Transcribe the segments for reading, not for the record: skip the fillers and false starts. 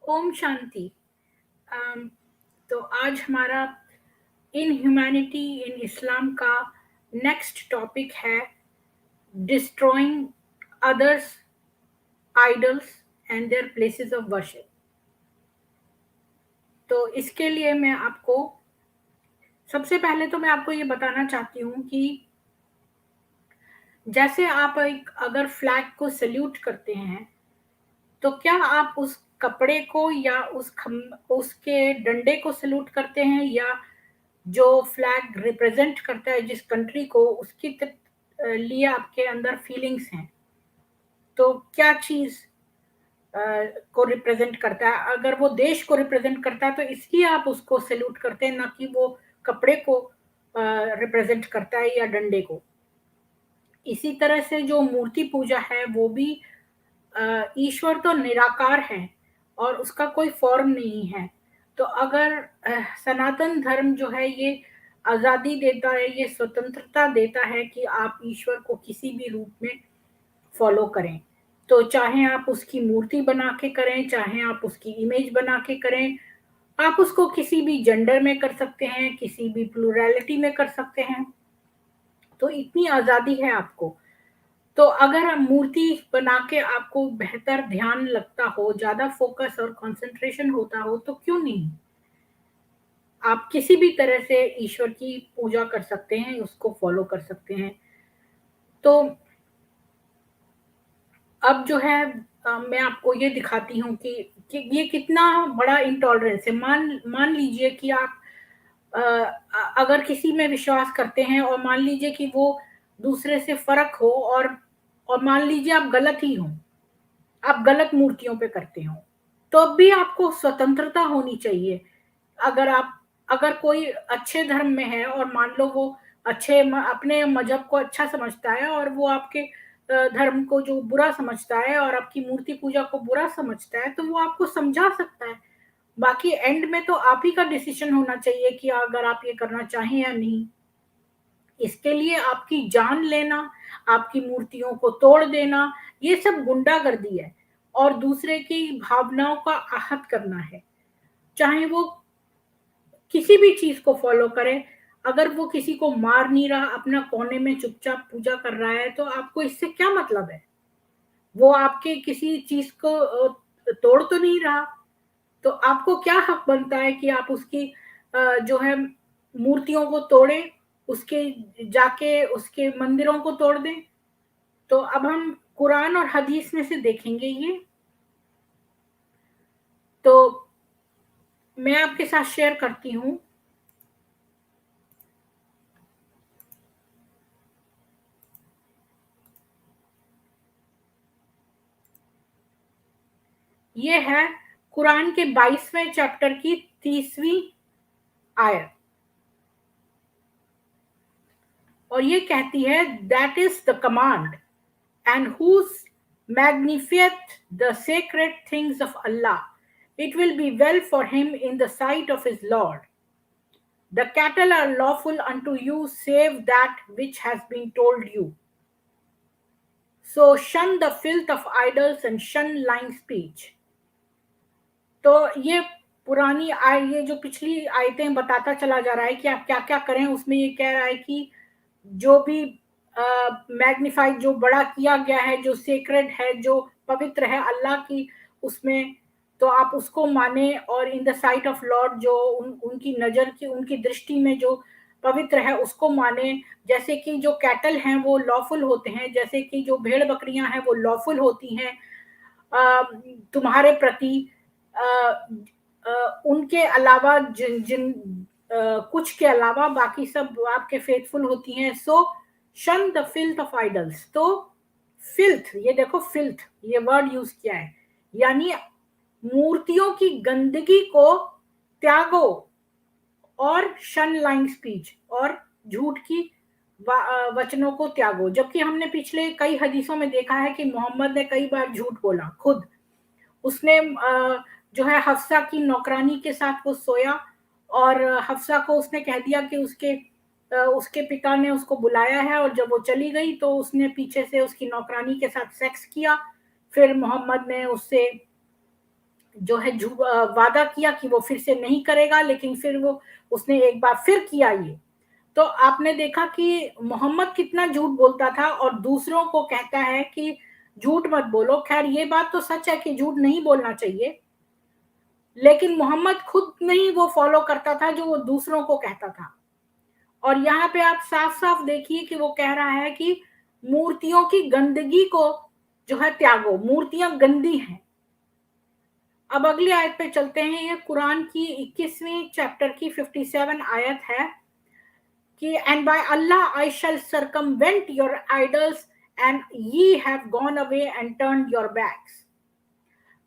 ओम शांति। अम, तो आज हमारा इन ह्यूमैनिटी इन इस्लाम का नेक्स्ट टॉपिक है destroying others idols and their places of worship. तो इसके लिए मैं आपको सबसे पहले तो मैं आपको ये बताना चाहती हूँ कि जैसे आप एक अगर फ्लैग को सैल्यूट करते हैं तो क्या आप उस कपड़े को या उसके डंडे को सैल्यूट करते हैं, या जो फ्लैग रिप्रेजेंट करता है जिस कंट्री को, उसकी लिए आपके अंदर फीलिंग्स हैं? तो क्या चीज को रिप्रेजेंट करता है? अगर वो देश को रिप्रेजेंट करता है तो इसलिए आप उसको सैल्यूट करते हैं, ना कि वो कपड़े को रिप्रेजेंट करता है या डंडे को। इसी तरह से जो मूर्ति पूजा है वो भी, ईश्वर तो निराकार है और उसका कोई फॉर्म नहीं है। तो अगर सनातन धर्म जो है ये आजादी देता है, ये स्वतंत्रता देता है कि आप ईश्वर को किसी भी रूप में फॉलो करें। तो चाहे आप उसकी मूर्ति बना के करें, चाहे आप उसकी इमेज बना के करें, आप उसको किसी भी जेंडर में कर सकते हैं, किसी भी प्लूरैलिटी में कर सकते हैं। तो इतनी आजादी है आपको। तो अगर मूर्ति बना के आपको बेहतर ध्यान लगता हो, ज्यादा फोकस और कंसंट्रेशन होता हो, तो क्यों नहीं? आप किसी भी तरह से ईश्वर की पूजा कर सकते हैं, उसको फॉलो कर सकते हैं। तो अब जो है मैं आपको ये दिखाती हूँ कि ये कितना बड़ा इंटॉलरेंस है। मान मान लीजिए कि आप अ, अगर किसी में विश्वास करते हैं और मान लीजिए कि वो दूसरे से फर्क हो, और मान लीजिए आप गलत ही हो, आप गलत मूर्तियों पे करते हो, तो अब भी आपको स्वतंत्रता होनी चाहिए। अगर आप अगर कोई अच्छे धर्म में है और मान लो वो अपने मजहब को अच्छा समझता है, और वो आपके धर्म को जो बुरा समझता है और आपकी मूर्ति पूजा को बुरा समझता है, तो वो आपको समझा सकता है। बाकी एंड में तो आप ही का डिसीजन होना चाहिए कि अगर आप ये करना चाहें या नहीं। इसके लिए आपकी जान लेना, आपकी मूर्तियों को तोड़ देना, ये सब गुंडागर्दी है और दूसरे की भावनाओं का आहत करना है। चाहे वो किसी भी चीज को फॉलो करे, अगर वो किसी को मार नहीं रहा, अपना कोने में चुपचाप पूजा कर रहा है, तो आपको इससे क्या मतलब है? वो आपके किसी चीज को तोड़ तो नहीं रहा। तो आपको क्या हक बनता है कि आप उसकी जो है मूर्तियों को तोड़ें, उसके जाके उसके मंदिरों को तोड़ दें? तो अब हम कुरान और हदीस में से देखेंगे ये। तो मैं आपके साथ शेयर करती हूँ। ये है कुरान के 22वें चैप्टर की 30वीं आयत, और ये कहती है, that is the command and whose magnifieth the sacred things of Allah. It will be well for him in the sight of his Lord. The cattle are lawful unto you, save that which has been told you. So shun the filth of idols and shun lying speech. तो ये ये जो पिछली आयतें बताता चला जा रहा है कि आप क्या क्या करें। उसमें ये कह रहा है कि जो भी मैग्निफाइड, जो बड़ा किया गया है, जो सेक्रेड है, जो पवित्र है अल्लाह की, उसमें तो आप उसको माने, और in the site of Lord, जो उनकी नजर की, उनकी दृष्टि में जो पवित्र है उसको माने। जैसे कि जो कैटल हैं वो लॉफुल होते हैं, जैसे कि जो भेड़ बकरियां हैं वो लॉफुल होती हैं तुम्हारे प्रति। उनके अलावा जिन जिन कुछ के अलावा बाकी सब आपके फेथफुल होती हैं। सो शन द फिल्थ ऑफ आइडल्स। तो फिल्थ, ये देखो फिल्थ ये वर्ड यूज किया है, यानी मूर्तियों की गंदगी को त्यागो, और शन लाइंग स्पीच, और झूठ की वचनों को त्यागो। जबकि हमने पिछले कई हदीसों में देखा है कि मोहम्मद ने कई बार झूठ बोला। खुद उसने जो है हफ्सा की नौकरानी के साथ वो सोया, और हफ्सा को उसने कह दिया कि उसके पिता ने उसको बुलाया है, और जब वो चली गई तो उसने पीछे से उसकी नौकरानी के साथ सेक्स किया। फिर मोहम्मद ने उससे जो है वादा किया कि वो फिर से नहीं करेगा, लेकिन फिर वो उसने एक बार फिर किया ये। तो आपने देखा कि मोहम्मद कितना झूठ बोलता था और दूसरों को कहता है कि झूठ मत बोलो। खैर ये बात तो सच है कि झूठ नहीं बोलना चाहिए, लेकिन मोहम्मद खुद नहीं वो फॉलो करता था जो वो दूसरों को कहता था। और यहाँ पे आप साफ साफ देखिए कि वो कह रहा है कि मूर्तियों की गंदगी को जो है त्यागो, मूर्तियां गंदी हैं। अब अगली आयत पे चलते हैं। ये कुरान की 21वीं चैप्टर की 57 आयत है कि and by Allah I shall circumvent your idols and ye have gone away and turned your backs.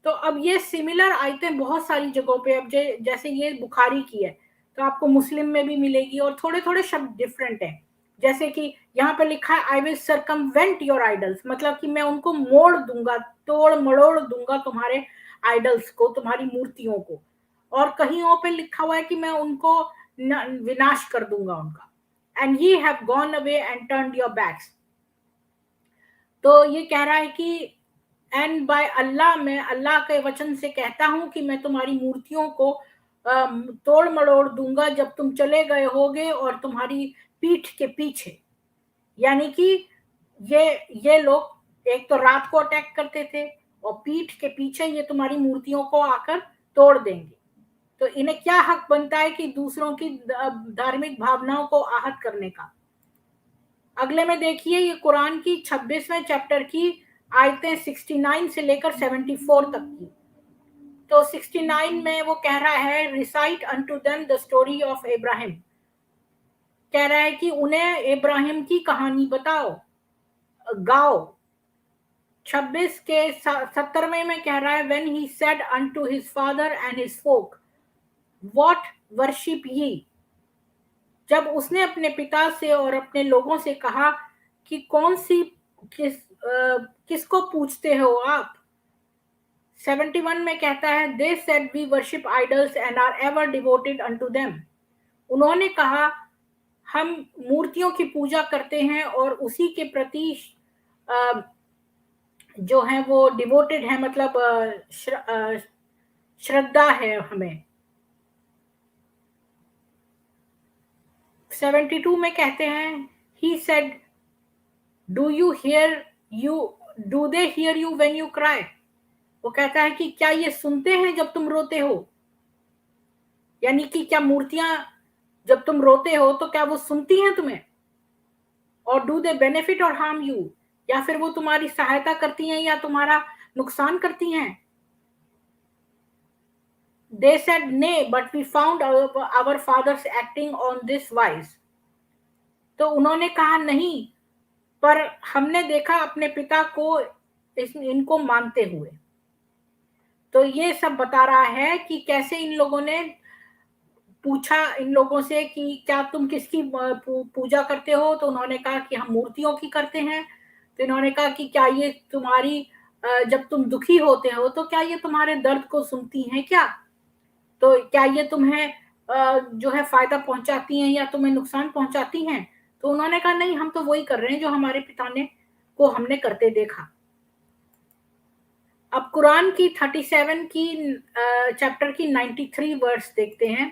तो अब ये सिमिलर आयतें बहुत सारी जगहों पे, अब जैसे ये बुखारी की है तो आपको मुस्लिम में भी मिलेगी, और थोड़े थोड़े शब्द डिफरेंट है। जैसे कि यहाँ पे लिखा है I will circumvent your idols, मतलब कि मैं उनको मोड़ दूंगा, तोड़ मड़ोड़ दूंगा तुम्हारे आइडल्स को, तुम्हारी मूर्तियों को। और कहीं पे लिखा हुआ है कि मैं उनको विनाश कर दूंगा उनका। And ye have gone away and turned your backs. तो ये कह रहा है कि एंड बाय अल्लाह, मैं अल्लाह के वचन से कहता हूं कि मैं तुम्हारी मूर्तियों को तोड़ मड़ोड़ दूंगा जब तुम चले गए होगे और तुम्हारी पीठ के पीछे। यानी कि ये लोग एक तो रात को अटैक करते थे और पीठ के पीछे ये तुम्हारी मूर्तियों को आकर तोड़ देंगे। तो इन्हें क्या हक बनता है कि दूसरों की धार्मिक भावनाओं को आहत करने का। अगले में देखिए ये कुरान की 26वें चैप्टर की आयतें 69 से लेकर 74 तक की। तो 69 में वो कह रहा है recite unto them the story of Ibrahim, कह रहा है कि उन्हें इब्राहिम की कहानी बताओ, गाओ। 26 के 70वें में कह रहा है when he said unto his father and his folk what worship ye, जब उसने अपने पिता से और अपने लोगों से कहा कि कौन सी किसको पूछते हो आप। 71 में कहता है they said we worship idols and are ever devoted unto them, उन्होंने कहा हम मूर्तियों की पूजा करते हैं और उसी के प्रति जो है वो डिवोटेड है, मतलब श्रद्धा है हमें। 72 में कहते हैं he said do they hear you when you cry, वो कहता है कि क्या ये सुनते हैं जब तुम रोते हो। यानी कि क्या मूर्तियां जब तुम रोते हो तो क्या वो सुनती हैं तुम्हें। और डू दे बेनिफिट और हार्म यू, या फिर वो तुम्हारी सहायता करती हैं या तुम्हारा नुकसान करती हैं। They said nay, but we found our fathers acting on this wise. तो उन्होंने कहा नहीं, पर हमने देखा अपने पिता को इनको मानते हुए। तो ये सब बता रहा है कि कैसे इन लोगों ने पूछा इन लोगों से कि क्या तुम किसकी पूजा करते हो, तो उन्होंने कहा कि हम मूर्तियों की करते हैं। तो इन्होंने कहा कि क्या ये तुम्हारी जब तुम दुखी होते हो तो क्या ये तुम्हारे दर्द को सुनती हैं क्या, तो क्या ये तुम्हें जो है फायदा पहुंचाती हैं या तुम्हें नुकसान पहुंचाती हैं। तो उन्होंने कहा नहीं, हम तो वही कर रहे हैं जो हमारे पिता ने को हमने करते देखा। अब कुरान की 37 की चैप्टर की 93 वर्स देखते हैं।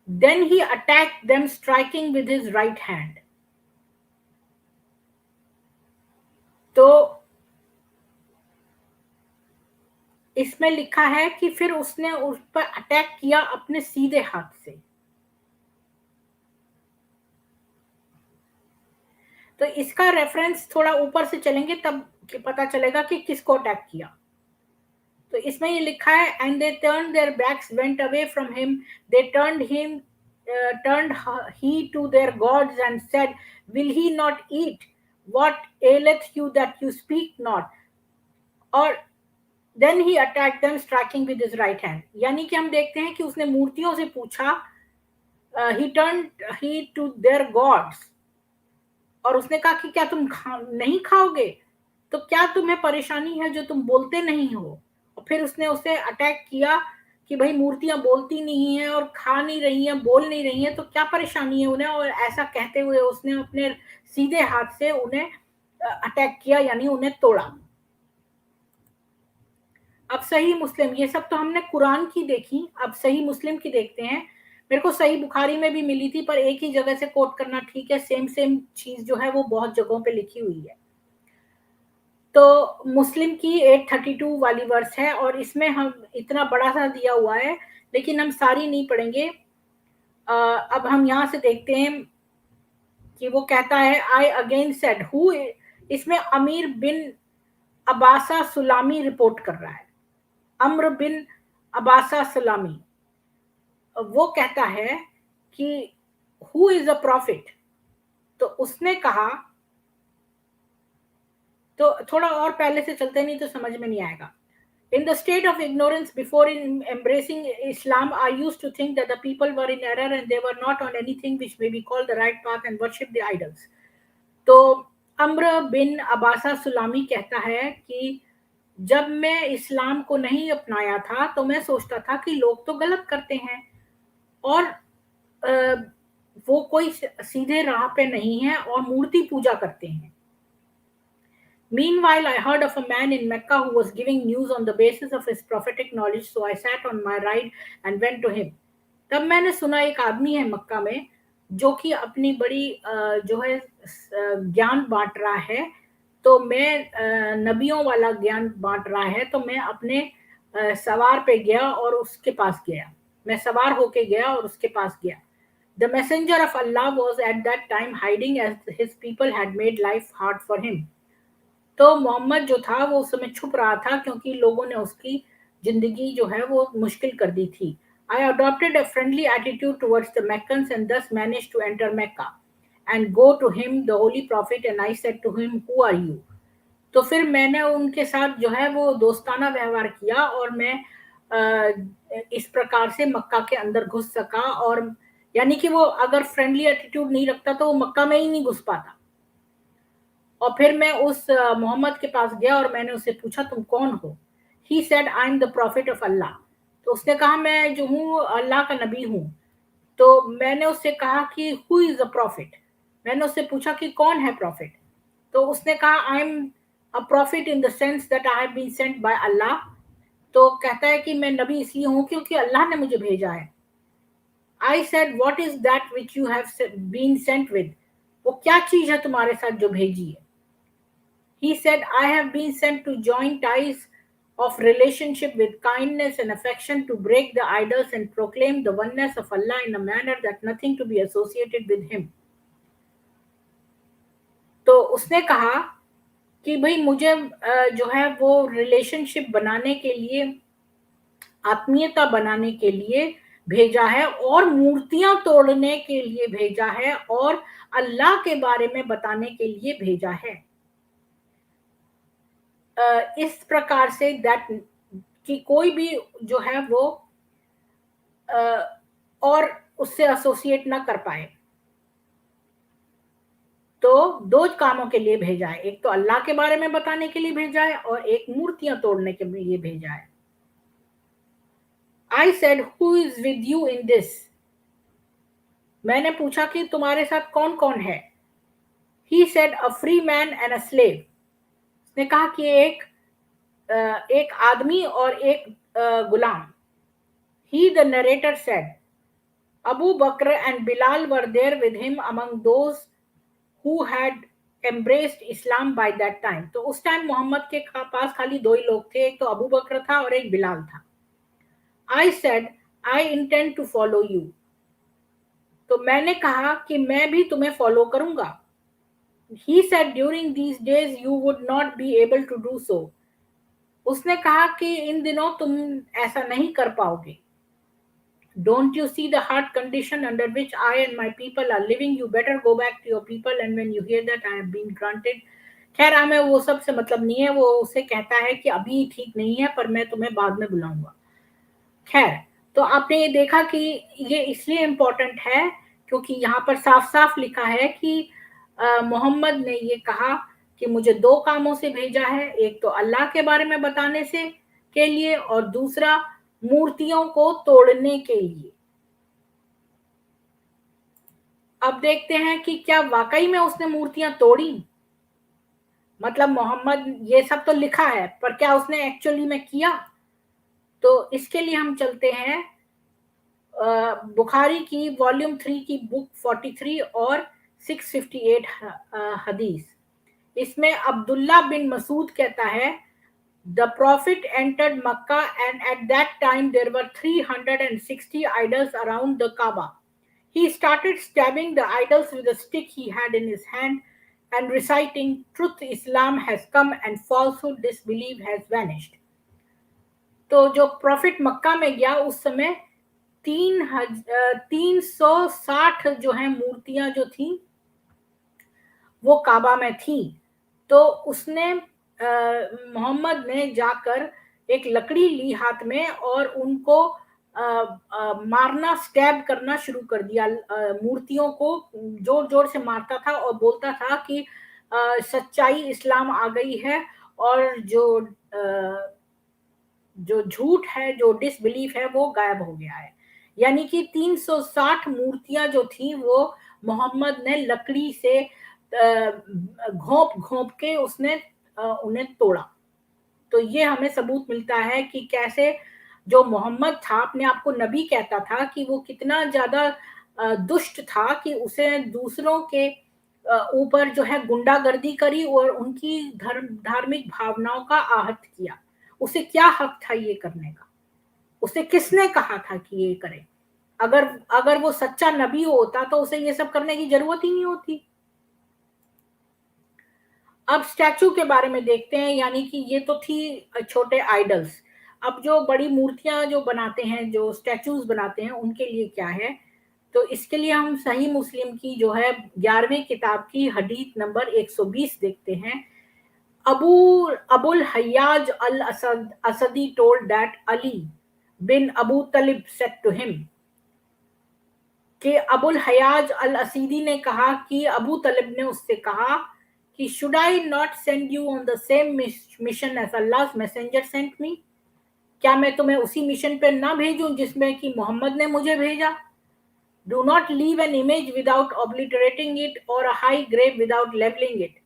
Then he attacked them striking with his right hand. तो इसमें लिखा है कि फिर उसने उस पर अटैक किया अपने सीधे हाथ से। तो इसका रेफरेंस थोड़ा ऊपर से चलेंगे तब पता चलेगा कि किसको अटैक किया। तो इसमें ये लिखा है and they turn their backs went away from him, they turned he to their gods and said, will he not eat? What aileth you that you speak not? और then he attacked them striking with his right hand। यानी कि हम देखते हैं कि उसने मूर्तियों से पूछा, he turned to their gods, और उसने कहा कि क्या तुम नहीं खाओगे, तो क्या तुम्हें परेशानी है जो तुम बोलते नहीं हो। और फिर उसने उसे अटैक किया कि भाई मूर्तियां बोलती नहीं है और खा नहीं रही हैं, बोल नहीं रही हैं, तो क्या परेशानी है उन्हें। और ऐसा कहते हुए उसने अपने सीधे हाथ से उन्हें अटैक किया, यानी उन्हें तोड़ा। अब सही मुस्लिम, ये सब तो हमने कुरान की देखी, अब सही मुस्लिम की देखते हैं। मेरे को सही बुखारी में भी मिली थी, पर एक ही जगह से कोट करना ठीक है, सेम सेम चीज जो है वो बहुत जगहों पे लिखी हुई है। तो मुस्लिम की 832 वाली वर्स है, और इसमें हम इतना बड़ा सा दिया हुआ है, लेकिन हम सारी नहीं पढ़ेंगे। अब हम यहाँ से देखते हैं कि वो कहता है, आई अगेन सेड हु, इसमें अमीर बिन अबासा सुलामी रिपोर्ट कर रहा है, अम्र बिन अबासा सुलामी। वो कहता है कि हु इज अ प्रॉफिट, तो उसने कहा, तो थोड़ा और पहले से चलते, नहीं तो समझ में नहीं आएगा। In the state of ignorance before embracing Islam, I used to think that the people were in error and they were not on anything which may be called the right path and worship the idols. तो अम्र बिन अबासा सुलामी कहता है कि जब मैं इस्लाम को नहीं अपनाया था तो मैं सोचता था कि लोग तो गलत करते हैं और वो कोई सीधे राह पे नहीं है और मूर्ति पूजा करते हैं। Meanwhile, I heard of a man in Mecca who was giving news on the basis of his prophetic knowledge, so I sat on my ride and went to him. तब मैंने सुना एक आदमी है मक्का में जो कि अपनी बड़ी जो है ज्ञान बांट रहा है, तो मैं नबियों वाला ज्ञान बांट रहा है, तो मैं अपने सवार पे गया और उसके पास गया, मैं सवार होके गया और उसके पास गया। The messenger of Allah was at that time hiding as his people had made life hard for him. तो मोहम्मद जो था वो उस समय छुप रहा था क्योंकि लोगों ने उसकी जिंदगी जो है वो मुश्किल कर दी थी। I adopted a friendly attitude towards the Meccans and thus managed to enter Mecca and go to him, the holy prophet, and I said to him, who are you? तो फिर मैंने उनके साथ जो है वो दोस्ताना व्यवहार किया और मैं इस प्रकार से मक्का के अंदर घुस सका, और यानी कि वो अगर फ्रेंडली एटीट्यूड नहीं रखता तो वो मक्का में ही नहीं घुस पाता। और फिर मैं उस मोहम्मद के पास गया और मैंने उससे पूछा, तुम कौन हो? He said, I am the prophet of Allah. तो उसने कहा, मैं जो हूँ अल्लाह का नबी हूँ। तो मैंने उससे कहा कि हु इज द प्रॉफिट, मैंने उससे पूछा कि कौन है प्रॉफिट। तो उसने कहा, I am a prophet in the sense that I have been sent by Allah. तो कहता है कि मैं नबी इसलिए हूँ क्योंकि अल्लाह ने मुझे भेजा है। I said, what is that which you have been sent with, वो क्या चीज है तुम्हारे साथ जो भेजी है? He said, I have been sent to join ties of relationship with kindness and affection, to break the idols and proclaim the oneness of Allah in a manner that nothing to be associated with him. तो उसने कहा कि भाई मुझे जो है वो relationship बनाने के लिए, आत्मीयता बनाने के लिए भेजा है और मूर्तियां तोड़ने के लिए भेजा है और अल्लाह के बारे में बताने के लिए भेजा है। इस प्रकार से दैट कि कोई भी जो है वो और उससे एसोसिएट ना कर पाए। तो दो कामों के लिए भेजा है, एक तो अल्लाह के बारे में बताने के लिए भेजा है और एक मूर्तियां तोड़ने के लिए भेजा है। I said, who is with you in this, मैंने पूछा कि तुम्हारे साथ कौन कौन है। He said, a free man and a slave, उसने कहा कि एक आदमी और एक गुलाम। He the narrator said, Abu Bakr and Bilal were there with him among those who had embraced Islam by that time. तो उस टाइम मोहम्मद के पास खाली दो ही लोग थे, एक तो अबू बकर था और एक बिलाल था। I said, I intend to follow you. तो मैंने कहा कि मैं भी तुम्हें फॉलो करूंगा। He said, during these days you would not be able to do so. उसने कहा कि इन दिनों तुम ऐसा नहीं कर पाओगे। Don't you see the hard condition under which I and my people are living? You better go back to your people, and when you hear that I have been granted. खैर हमें वो सब से मतलब नहीं है, वो उसे कहता है कि अभी ठीक नहीं है पर मैं तुम्हें बाद में बुलाऊंगा। खैर, तो आपने ये देखा कि ये इसलिए इम्पोर्टेंट है क्योंकि यहाँ पर साफ साफ लिखा है कि मोहम्मद ने ये कहा कि मुझे दो कामों से भेजा है, एक तो अल्लाह के बारे में बताने से के लिए और दूसरा मूर्तियों को तोड़ने के लिए। अब देखते हैं कि क्या वाकई में उसने मूर्तियां तोड़ी, मतलब मोहम्मद, ये सब तो लिखा है पर क्या उसने एक्चुअली में किया? तो इसके लिए हम चलते हैं बुखारी की वॉल्यूम 3 की बुक 43 और 658 हदीस। इसमें अब्दुल्ला बिन मसूद कहता है, the prophet entered Mecca and at that time there were 360 idols around the Kaaba. He started stabbing the idols with a stick he had in his hand and reciting, Truth Islam has come and falsehood disbelief has vanished. तो जो profit मक्का में गया उस समय 360 जो है मूर्तियां जो थी वो काबा में थी। तो उसने मोहम्मद ने जाकर एक लकड़ी ली हाथ में और उनको मारना, स्टैब करना शुरू कर दिया। मूर्तियों को जोर जोर से मारता था और बोलता था कि सच्चाई इस्लाम आ गई है और जो झूठ है, जो डिसबिलीफ है वो गायब हो गया है। यानी कि 360 मूर्तियां जो थी वो मोहम्मद ने लकड़ी से घोंप घोंप के उसने उन्हें तोड़ा। तो ये हमें सबूत मिलता है कि कैसे जो मोहम्मद था, अपने आप को नबी कहता था, कि वो कितना ज्यादा दुष्ट था कि उसे दूसरों के ऊपर जो है गुंडागर्दी करी और उनकी धार्मिक भावनाओं का आहत किया। उसे क्या हक था ये करने का? उसे किसने कहा था कि ये करे? अगर अगर वो सच्चा नबी होता तो उसे ये सब करने की जरूरत ही नहीं होती। अब स्टैचू के बारे में देखते हैं। यानी कि ये तो थी छोटे आइडल्स। अब जो बड़ी मूर्तियां जो बनाते हैं, जो स्टैचूज बनाते हैं, उनके लिए क्या है? तो इसके लिए हम सही मुस्लिम की जो है 11वीं किताब की हदीस नंबर 120 देखते हैं। Abul Hayyaj al-Asadi told that Ali bin Abu Talib said to him, कि अबुल हयाज अल असीदी ने कहा कि अबू तलिब ने उससे कहा कि should I not send you on the same mission as Allah messenger sent me? क्या मैं तुम्हें उसी मिशन पे ना भेजूं जिसमें कि मोहम्मद ने मुझे भेजा? Do not leave an image without obliterating it और a high grave without levelling it.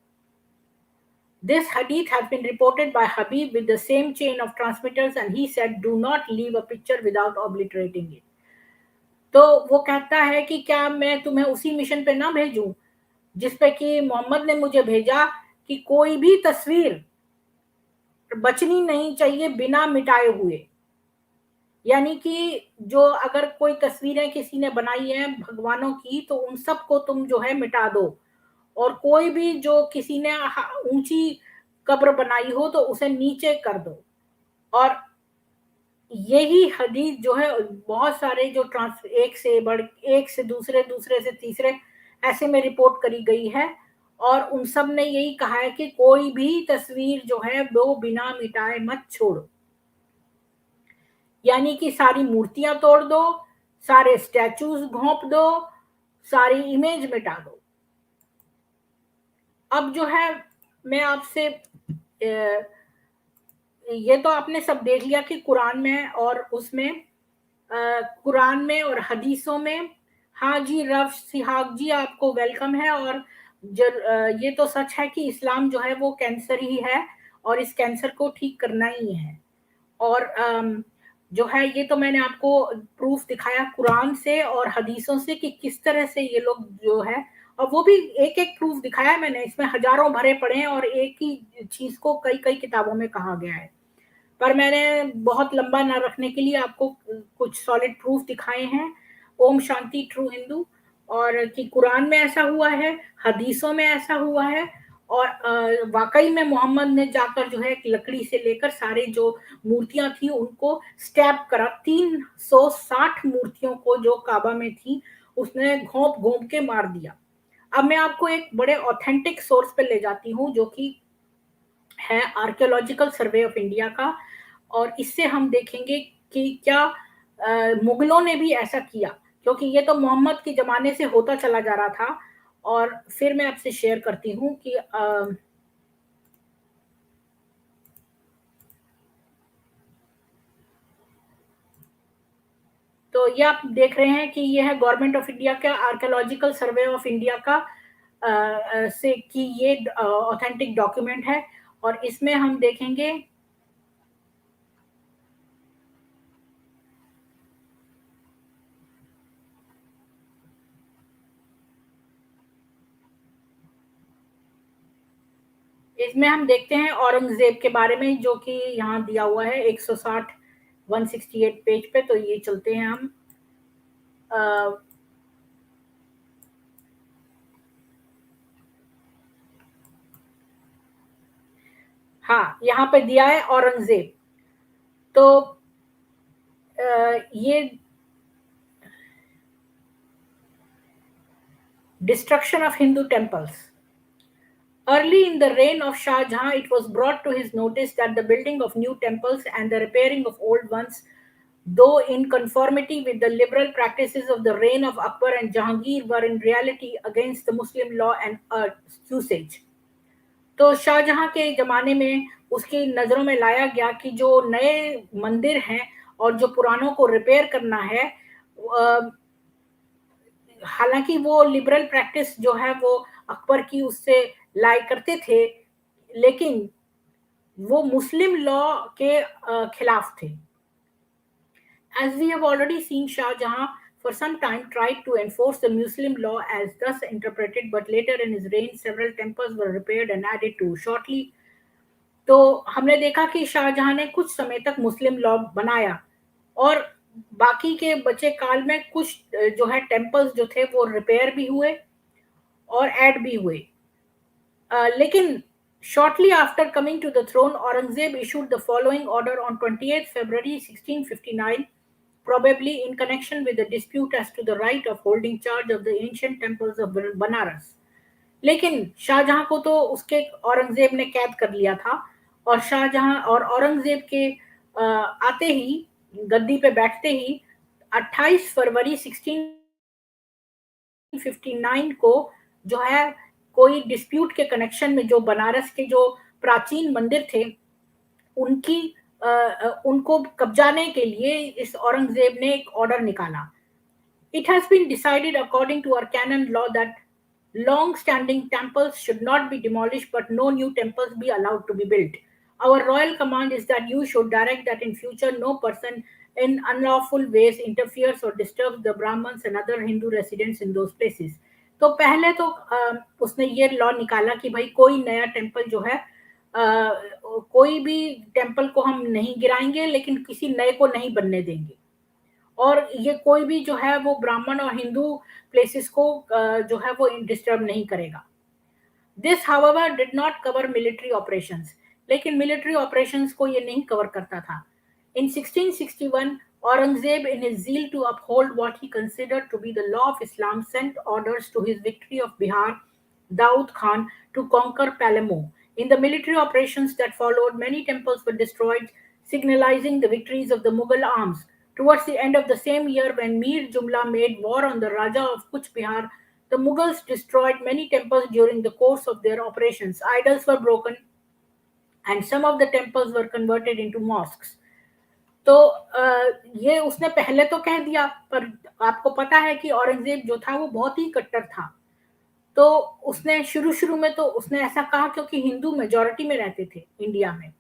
This hadith has been reported by Habib with the same chain of transmitters, and he said, do not leave a picture without obliterating it. तो वो कहता है कि क्या मैं तुम्हें उसी मिशन पे ना भेजूं जिसपे कि मोहम्मद ने मुझे भेजा, कि कोई भी तस्वीर बचनी नहीं चाहिए बिना मिटाए हुए। यानी कि जो अगर कोई तस्वीरें किसी ने बनाई है भगवानों की, तो उन सबको तुम जो है मिटा दो। और कोई भी जो किसी ने ऊंची कब्र बनाई हो तो उसे नीचे कर दो। और यही हदीस जो है बहुत सारे जो एक से दूसरे, दूसरे से तीसरे ऐसे में रिपोर्ट करी गई है। और उन सब ने यही कहा है कि कोई भी तस्वीर जो है वो बिना मिटाए मत छोड़ो। यानी कि सारी मूर्तियां तोड़ दो, सारे स्टैचूज घोंप दो, सारी इमेज मिटा दो। अब जो है मैं आपसे ये तो आपने सब देख लिया कि कुरान में और उसमें कुरान में और हदीसों में। हाँ जी, रफ सिहाग जी, आपको वेलकम है। और ये तो सच है कि इस्लाम जो है वो कैंसर ही है और इस कैंसर को ठीक करना ही है। और जो है ये तो मैंने आपको प्रूफ दिखाया कुरान से और हदीसों से कि किस तरह से ये लोग जो है, और वो भी एक एक प्रूफ दिखाया मैंने। इसमें हजारों भरे पड़े हैं और एक ही चीज को कई कई किताबों में कहा गया है। पर मैंने बहुत लंबा ना रखने के लिए आपको कुछ सॉलिड प्रूफ दिखाए हैं। ओम शांति ट्रू हिंदू। और कि कुरान में ऐसा हुआ है, हदीसों में ऐसा हुआ है। और वाकई में मोहम्मद ने जाकर जो है एक लकड़ी से लेकर सारे जो मूर्तियां थी उनको स्टैब करा। 360 मूर्तियों को जो काबा में थी उसने घोंप घोंप के मार दिया। अब मैं आपको एक बड़े ऑथेंटिक सोर्स पे ले जाती हूँ जो कि है आर्कियोलॉजिकल सर्वे ऑफ इंडिया का। और इससे हम देखेंगे कि क्या मुगलों ने भी ऐसा किया, क्योंकि ये तो मोहम्मद के जमाने से होता चला जा रहा था। और फिर मैं आपसे शेयर करती हूँ कि तो ये आप देख रहे हैं कि ये है गवर्नमेंट ऑफ इंडिया का आर्कियोलॉजिकल सर्वे ऑफ इंडिया का से कि ये ऑथेंटिक डॉक्यूमेंट है। और इसमें हम देखेंगे इसमें हम देखते हैं औरंगजेब के बारे में, जो कि यहाँ दिया हुआ है 160 168 पेज पे। तो ये चलते हैं हम हाँ, यहाँ पे दिया है औरंगजेब। तो ये destruction of Hindu temples. Early in the reign of Shah Jahan, it was brought to his notice that the building of new temples and the repairing of old ones, though in conformity with the liberal practices of the reign of Akbar and Jahangir, were in reality against the Muslim law and usage. तो शाहजहां के ज़माने में उसकी नज़रों में लाया गया कि जो नए मंदिर हैं और जो पुरानों को रिपेयर करना है, हालांकि वो लिबरल प्रैक्टिस जो है वो अकबर की उससे लाई करते थे, लेकिन वो मुस्लिम लॉ के खिलाफ थे। As we have already seen, Shah Jahan for some time tried to enforce the Muslim law as thus interpreted, but later in his reign several temples were repaired and added to. Shortly, तो हमने देखा कि शाहजहां ने कुछ समय तक मुस्लिम law बनाया और बाकी के बचे काल में कुछ जो है टेम्पल्स जो थे वो रिपेयर भी हुए और ऐड भी हुए। लेकिन shortly after coming to the throne, Aurangzeb issued the following order on 28th February 1659, probably in connection with the dispute as to the right of holding charge of the ancient temples of Banaras. लेकिन शाहजहां को तो उसके औरंगजेब ने कैद कर लिया था और शाहजहां और औरंगजेब के आते ही, गद्दी पे बैठते ही 28 फरवरी 1659 को जो है कोई डिस्प्यूट के कनेक्शन में जो बनारस के जो प्राचीन मंदिर थे उनको कब्जाने के लिए इस औरंगजेब ने एक ऑर्डर निकाला। It has been decided according to our canon law that long-standing temples should not be demolished, but no new temples be allowed to be built. Our royal command is that you should direct that in future no person in unlawful ways interferes or disturbs the Brahmins and other Hindu residents in those places. तो पहले तो उसने ये law निकाला कि भाई कोई नया टेम्पल जो है कोई भी टेम्पल को हम नहीं गिराएंगे, लेकिन किसी नए को नहीं बनने देंगे, और ये कोई भी जो है वो ब्राह्मण और हिंदू प्लेसेस को जो है वो डिस्टर्ब नहीं करेगा। This however did not cover military operations, लेकिन मिलिट्री ऑपरेशंस को ये नहीं कवर करता था। इन 1661 Aurangzeb, in his zeal to uphold what he considered to be the law of Islam, sent orders to his victory of Bihar, Daud Khan, to conquer Palermo. In the military operations that followed, many temples were destroyed, signalizing the victories of the Mughal arms. Towards the end of the same year, when Mir Jumla made war on the Raja of Kuch Bihar, the Mughals destroyed many temples during the course of their operations. Idols were broken, and some of the temples were converted into mosques. तो ये उसने पहले तो कह दिया, पर आपको पता है कि औरंगजेब जो था वो बहुत ही कट्टर था। तो उसने शुरू में तो उसने ऐसा कहा क्योंकि हिंदू मेजॉरिटी में रहते थे इंडिया में।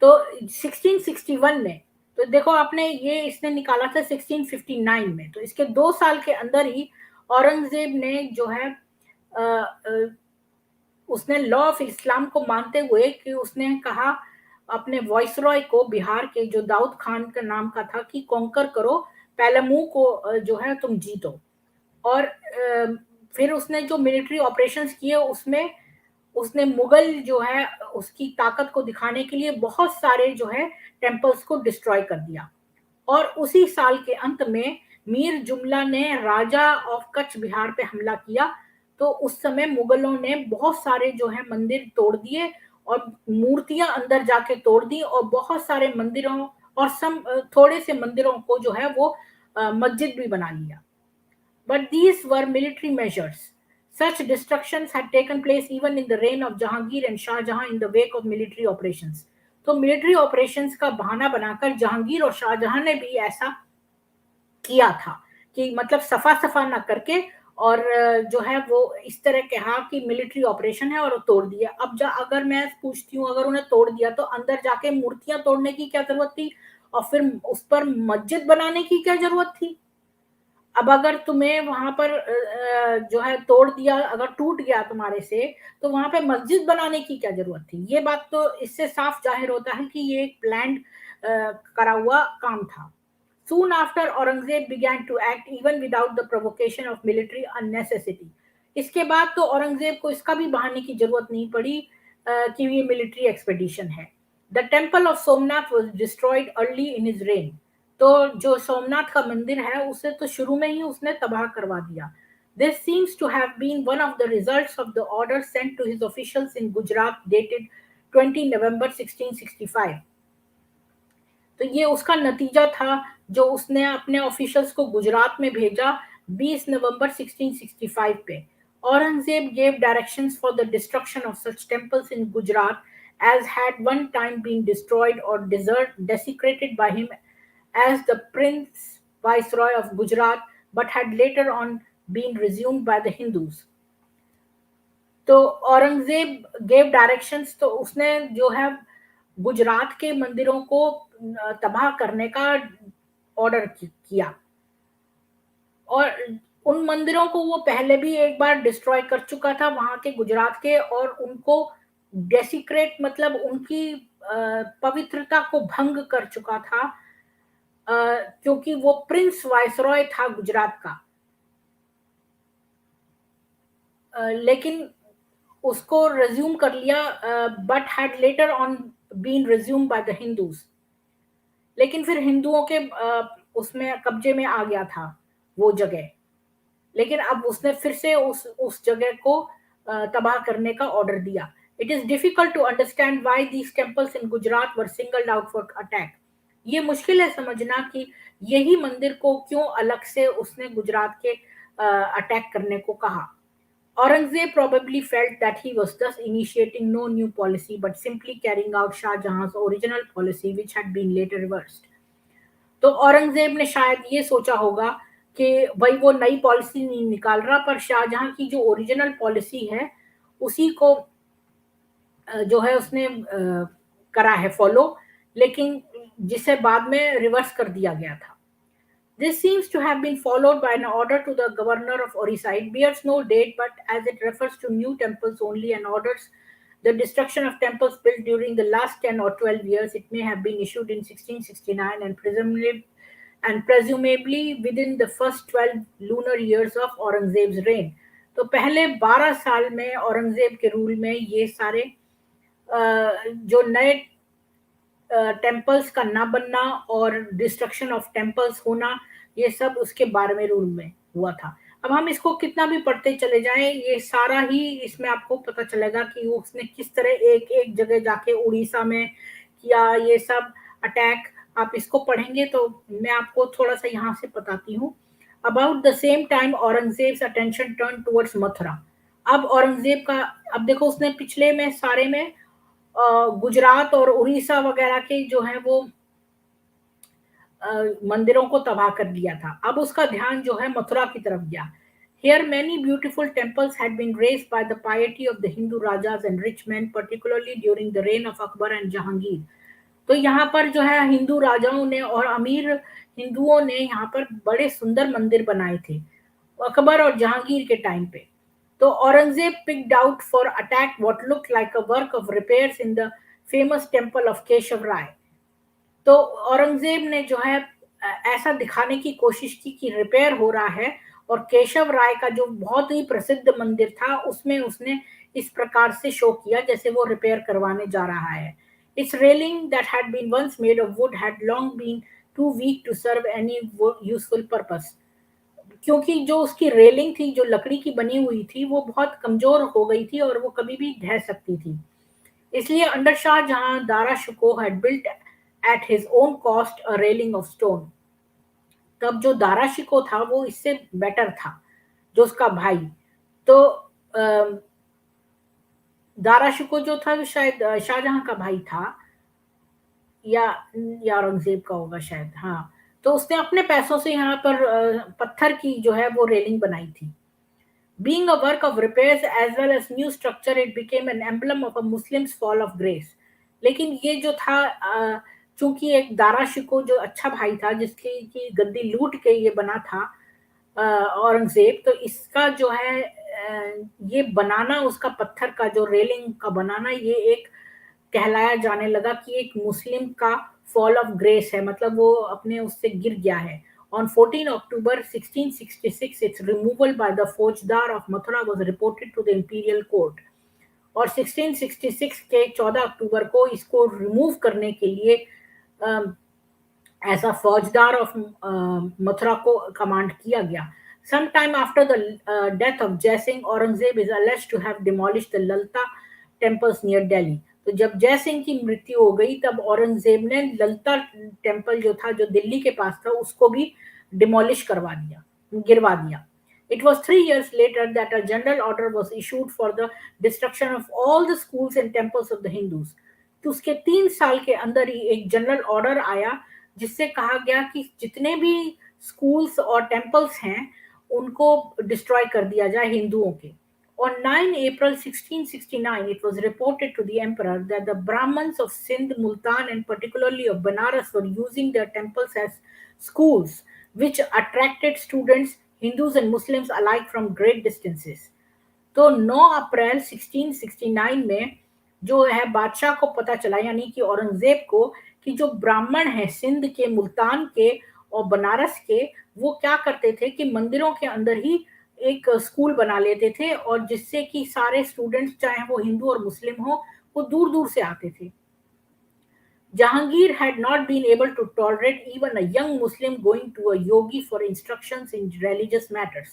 तो 1661 में, तो देखो आपने ये इसने निकाला था 1659 में, तो इसके 2 साल के अंदर ही औरंगजेब ने जो है उसने लॉ ऑफ इस्लाम को मानते हुए कि उसने कहा अपने वॉइसरॉय को, बिहार के जो दाऊद खान का नाम का था, कि कॉन्कर करो पैलमू को, जो है तुम जीतो। और फिर उसने जो मिलिट्री ऑपरेशंस किए उसमें उसने मुगल जो है उसकी ताकत को दिखाने के लिए बहुत सारे जो है टेम्पल्स को डिस्ट्रॉय कर दिया। और उसी साल के अंत में मीर जुमला ने राजा ऑफ कच्छ बिहार पे हमला किया। तो उस समय मुगलों ने बहुत सारे जो है मंदिर तोड़ दिए और मूर्तियां अंदर जाके तोड़ दी, और बहुत सारे मंदिरों और थोड़े से मंदिरों को जो है वो मस्जिद भी बना लिया। But these were military measures. Such destructions had taken place even in the reign of Jahangir and Shah Jahan in the wake of military operations. तो मिलिट्री ऑपरेशंस का बहाना बनाकर जहांगीर और शाहजहां ने भी ऐसा किया था कि मतलब सफा ना करके, और जो है वो इस तरह कहा कि मिलिट्री ऑपरेशन है और तोड़ दिया। अब अगर मैं पूछती हूँ, अगर उन्हें तोड़ दिया तो अंदर जाके मूर्तियां तोड़ने की क्या जरूरत थी, और फिर उस पर मस्जिद बनाने की क्या जरूरत थी? अब अगर तुम्हें वहां पर जो है तोड़ दिया, अगर टूट गया तुम्हारे से, तो वहां पे मस्जिद बनाने की क्या जरूरत थी? ये बात तो इससे साफ जाहिर होता है कि ये एक प्लान्ड करा हुआ काम था। Soon after, Aurangzeb began to act even without the provocation of military unnecessity. इसके बाद तो औरंगजेब को इसका भी बहाने की जरूरत नहीं पड़ी कि ये मिलिट्री एक्सपेडिशन है। The temple of Somnath was destroyed early in his rain. तो जो सोमनाथ का मंदिर है उसे तो शुरू में ही उसने तबाह करवा दिया। This seems to have been one of the results of the order sent to his officials in Gujarat dated 20 November 1665। तो ये उसका नतीजा था जो उसने अपने ऑफिशियल्स को गुजरात में भेजा 20 नवंबर 1665 पे। Aurangzeb gave directions for the destruction of such temples in Gujarat as had one time been destroyed or desecrated by him as the Prince Viceroy of Gujarat, but had later on been resumed by the Hindus। तो Aurangzeb gave directions, तो उसने जो है गुजरात के मंदिरों को तबाह करने का ऑर्डर किया। और उन मंदिरों को वो पहले भी एक बार डिस्ट्रॉय कर चुका था वहां के गुजरात के, और उनको डेसिक्रेट मतलब उनकी पवित्रता को भंग कर चुका था, क्योंकि वो प्रिंस वायसरॉय था गुजरात का। लेकिन उसको रिज्यूम कर लिया, but had later on been resume by the Hindus. लेकिन फिर हिंदुओं के उसमें कब्जे में आ गया था वो जगह। लेकिन अब उसने फिर से उस जगह को तबाह करने का ऑर्डर दिया। It is difficult to understand why these temples in Gujarat were singled out for attack. ये मुश्किल है समझना कि यही मंदिर को क्यों अलग से उसने गुजरात के अटैक करने को कहा। Aurangzeb probably felt that he was thus initiating no new policy but simply carrying out Shah Jahan's original policy which had been later reversed। तो औरंगजेब ने शायद ये सोचा होगा कि भाई वो नई पॉलिसी नहीं निकाल रहा, पर शाहजहां की जो ओरिजिनल पॉलिसी है उसी को जो है उसने करा है फॉलो, लेकिन जिसे बाद में रिवर्स कर दिया गया था। This seems to have been followed by an order to the governor of Orissa. It bears no date, but as it refers to new temples only and orders the destruction of temples built during the last 10 or 12 years, it may have been issued in 1669 and presumably within the first 12 lunar years of Aurangzeb's reign। तो पहले 12 साल में औरंगजेब के rule में ये सारे जो नए टेम्पल्स का ना बनना और डिस्ट्रक्शन ऑफ टेम्पल्स होना, ये सब उसके 12वें रूल में हुआ था। अब हम इसको कितना भी पढ़ते चले जाएं, ये सारा ही इसमें आपको पता चलेगा कि उसने किस तरह एक एक जगह जाके उड़ीसा में किया ये सब अटैक। आप इसको पढ़ेंगे तो मैं आपको थोड़ा सा यहाँ से बताती हूँ। About the same time Aurangzeb's attention turn towards Mathura. अब औरंगजेब का, अब देखो उसने पिछले में सारे में गुजरात और उड़ीसा वगैरह के जो है वो मंदिरों को तबाह कर दिया था। अब उसका ध्यान जो है मथुरा की तरफ गया। Here many beautiful temples had been raised by the piety of the Hindu rajas and rich men, particularly during the reign of Akbar and Jahangir। तो यहाँ पर जो है हिंदू राजाओं ने और अमीर हिंदुओं ने यहाँ पर बड़े सुंदर मंदिर बनाए थे अकबर और जहांगीर के टाइम पे। तो Aurangzeb picked out for attack what looked like a work of repairs in the famous temple of Keshav राय। तो औरंगजेब ने जो है ऐसा दिखाने की कोशिश की कि रिपेयर हो रहा है, और केशव राय का जो बहुत ही प्रसिद्ध मंदिर था उसमें उसने इस प्रकार से शो किया जैसे वो रिपेयर करवाने जा रहा है। Its railing that had been once made of wood had long been too weak to serve any useful purpose. क्योंकि जो उसकी रेलिंग थी जो लकड़ी की बनी हुई थी वो बहुत कमजोर हो गई थी और वो कभी भी ढह सकती थी। इसलिए under Shahjahan Dara Shikoh had built at his own cost a railing of stone। तब जो दारा शिकोह था वो इससे बेटर था, जो उसका भाई। तो दारा शिकोह जो था वो शायद शाहजहां का भाई था, या औरंगजेब का होगा शायद, हाँ। तो उसने अपने पैसों से यहाँ पर पत्थर की जो है वो रेलिंग बनाई थी। Being a work of repairs as well as new structure, it became an emblem of a Muslim's fall of grace। लेकिन ये जो था चूंकि एक दारा शिकोह जो अच्छा भाई था जिसकी की गद्दी लूट के ये बना था, औरंगजेब। तो इसका जो है ये बनाना, उसका पत्थर का जो रेलिंग का बनाना, ये एक कहलाया जाने लगा कि एक मुस्लिम का फॉल ऑफ ग्रेस है, मतलब वो अपने उससे गिर गया है। On 14 October 1666, its removal by the Faujdar of Mathura was reported to the imperial court. और 1666 के 14 अक्टूबर को इसको रिमूव करने के लिए ऐसा फौजदार ऑफ मथुरा को कमांड किया गया। Sometime after the death of Jaisingh, Aurangzeb is alleged to have demolished the Lalta temples near Delhi. तो जब जय सिंह की मृत्यु हो गई तब औरंगजेब ने ललता टेम्पल जो था, जो दिल्ली के पास था, उसको भी डिमोलिश करवा दिया, गिरवा दिया। It was 3 years later that a general order was issued for the destruction of all the schools and temples of the Hindus. तो उसके 3 साल के अंदर ही एक जनरल ऑर्डर आया जिससे कहा गया कि जितने भी स्कूल्स और टेम्पल्स हैं उनको डिस्ट्रॉय कर दिया जाए हिंदुओं के। On 9 April 1669, it was reported to the emperor that the Brahmins of Sindh, Multan, and particularly of Banaras were using their temples as schools, which attracted students, Hindus and Muslims alike, from great distances. तो 9 अप्रैल 1669 में जो है बादशाह को पता चला, यानी कि औरंगजेब को, कि जो ब्राह्मण हैं सिंध के, मुल्तान के और बनारस के, वो क्या करते थे कि मंदिरों के अंदर ही एक स्कूल बना लेते थे, और जिससे कि सारे स्टूडेंट्स, चाहे वो हिंदू और मुस्लिम हो, वो दूर दूर से आते थे। Jahangir had not been able to tolerate even a young Muslim going to a yogi for instructions in religious matters.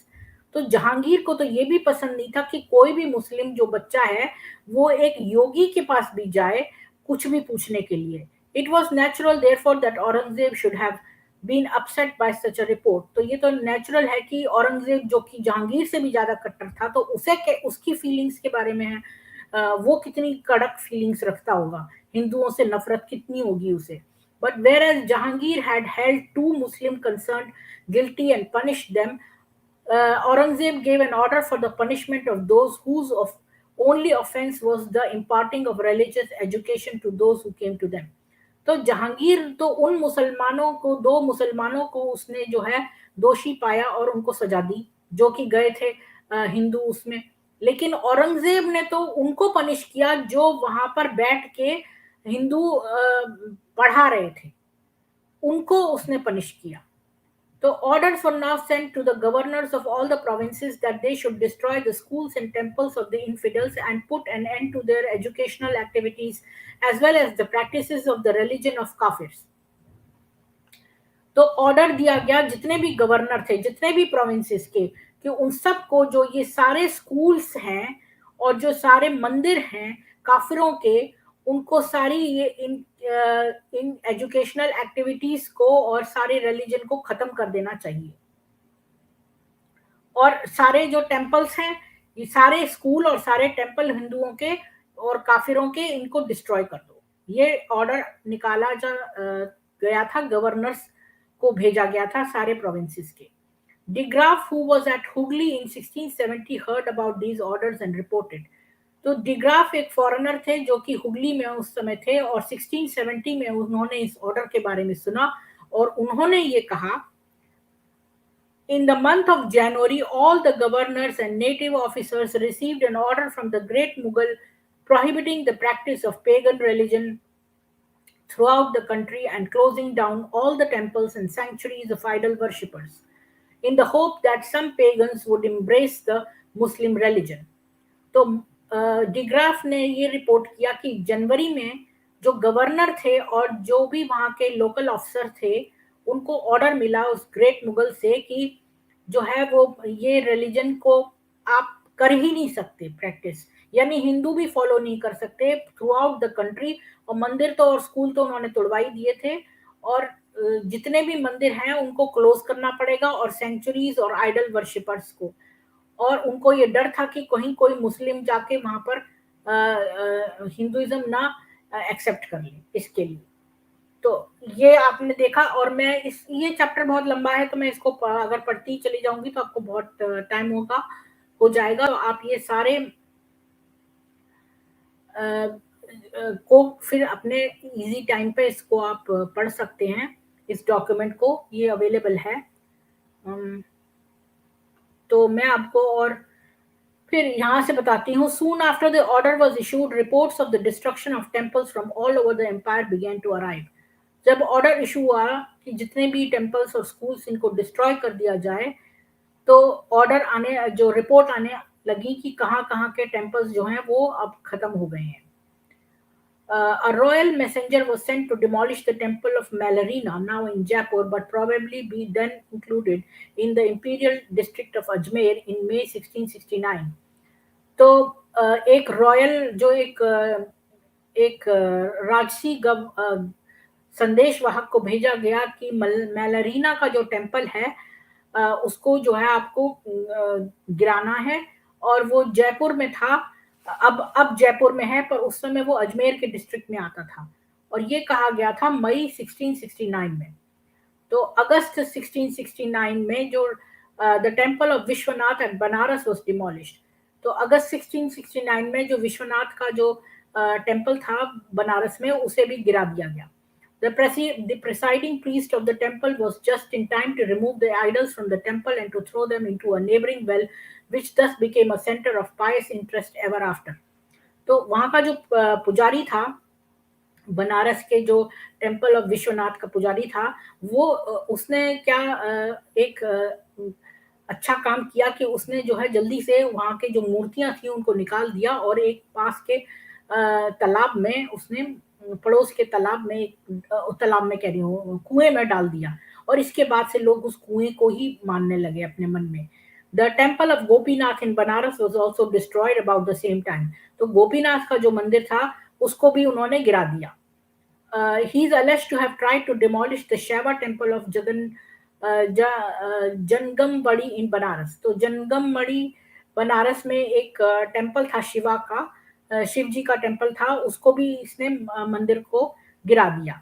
तो जहांगीर को तो ये भी पसंद नहीं था कि कोई भी मुस्लिम जो बच्चा है वो एक योगी के पास भी जाए कुछ भी पूछने के लिए। It was natural therefore that Aurangzeb should have been upset by such a report. तो ये तो नेचुरल है कि औरंगजेब, जो कि जहांगीर से भी ज्यादा कट्टर था, तो उसकी फीलिंग्स के बारे में है, वो कितनी कड़क फीलिंग्स रखता होगा, हिंदुओं से नफरत कितनी होगी उसे। But whereas Jahangir had held 2 Muslim concerned guilty and punished them, Aurangzeb gave an order for the punishment of those whose only offense was the imparting of religious education to those who came to them. तो जहांगीर तो उन मुसलमानों को, 2 मुसलमानों को उसने जो है दोषी पाया और उनको सजा दी, जो कि गए थे हिंदू उसमें। लेकिन औरंगजेब ने तो उनको पनिश किया जो वहां पर बैठ के हिंदू पढ़ा रहे थे, उनको उसने पनिश किया। तो orders were now sent to the governors of all the provinces that they should destroy the schools and temples of the infidels and put an end to their educational activities as well as the practices of the religion of kafirs. तो order दिया गया जितने भी governor थे, जितने भी provinces के, कि उन सब को जो ये सारे स्कूल्स हैं और जो सारे मंदिर हैं काफिरों के, उनको सारी ये इन एजुकेशनल एक्टिविटीज को और सारे रिलीजन को खत्म कर देना चाहिए। और सारे जो टेम्पल्स हैं, ये सारे स्कूल और सारे टेम्पल हिंदुओं के और काफिरों के, इनको डिस्ट्रॉय कर दो। ये ऑर्डर निकाला गया था, गवर्नर्स को भेजा गया था सारे प्रोविंसेस के। De Graaf, who was at Hooghly in 1670, heard about these orders and reported. तो De Graaf एक फॉरेनर थे जो कि हुगली में उस समय थे, और 1670 में उन्होंने इस ऑर्डर के बारे में सुना और उन्होंने ये कहा, In the month of January, all the governors and native officers received an order from the great Mughal prohibiting the practice of pagan religion throughout the country and closing down all the temples and sanctuaries of idol worshippers, in the hope that some pagans would embrace the Muslim religion. तो digraph ने ये report किया कि जनवरी में जो governor थे और जो भी वहाँ के लोकल ऑफिसर थे, उनको ऑर्डर मिला उस ग्रेट मुगल से कि जो है वो ये रिलीजन को आप कर ही नहीं सकते प्रैक्टिस, यानी हिंदू भी फॉलो नहीं कर सकते थ्रू आउट द कंट्री। और मंदिर तो और स्कूल तो उन्होंने तोड़वाई दिए थे, और जितने भी मंदिर हैं उनको क्लोज करना पड़ेगा, और सेंचुरीज और आइडल वर्शिपर्स को। और उनको ये डर था कि कहीं कोई मुस्लिम जाके वहां पर हिंदुइज्म ना एक्सेप्ट कर ले इसके लिए। तो ये आपने देखा। और मैं ये चैप्टर बहुत लंबा है, तो मैं इसको अगर पढ़ती चली जाऊंगी तो आपको बहुत टाइम हो जाएगा। तो आप ये सारे को फिर अपने इजी टाइम पे इसको आप पढ़ सकते हैं। इस डॉक्यूमेंट को, ये अवेलेबल है। तो मैं आपको और फिर यहाँ से बताती हूँ. Soon after the order was issued, reports of the destruction of temples from all over the empire began to arrive. जब ऑर्डर इशू हुआ कि जितने भी टेम्पल्स और स्कूल्स इनको डिस्ट्रॉय कर दिया जाए, तो ऑर्डर आने, जो रिपोर्ट आने लगी कि कहाँ-कहाँ के टेम्पल्स जो हैं वो अब खत्म हो गए हैं. A royal messenger was sent to demolish the temple of Malarina, now in Jaipur, but probably be then included in the imperial district of Ajmer in May 1669. तो एक रॉयल जो एक राजसी संदेश वाहक को भेजा गया कि मैलरीना का जो टेम्पल है उसको जो है आपको गिराना है, और वो जयपुर में था. अब जयपुर में है, पर उस समय वो अजमेर के डिस्ट्रिक्ट में आता था, और ये कहा गया था मई 1669 में. तो अगस्त 1669 में जो the temple of Vishwanath at Banaras was demolished. तो अगस्त 1669 में जो विश्वनाथ का जो टेम्पल था बनारस में, उसे भी गिरा दिया गया. The presiding priest of the temple was just in time to remove the idols from the temple and to throw them into a neighboring well, which thus became a center of pious interest ever after. तो वहाँ का जो पुजारी था, बनारस के जो temple of Vishwanath का पुजारी था, वो उसने क्या एक अच्छा काम किया कि उसने जो है जल्दी से वहाँ के जो मूर्तियां थी उनको निकाल दिया, और एक पास के तालाब में उसने, पड़ोस के तालाब में कह रही हूँ, कुएं में डाल दिया, और इसके बाद से लोग उस कुएं को ही मानने लगे अपने मन में. The temple of Gopinath in Banaras was also destroyed about the same time. तो गोपीनाथ का जो मंदिर था उसको भी उन्होंने गिरा दिया. He is alleged to have tried to demolish the Shiva temple of जनगमबड़ी in Banaras. तो जनगमबड़ी बनारस में एक टेम्पल था शिवा का, शिव जी का टेम्पल था, उसको भी इसने मंदिर को गिरा दिया.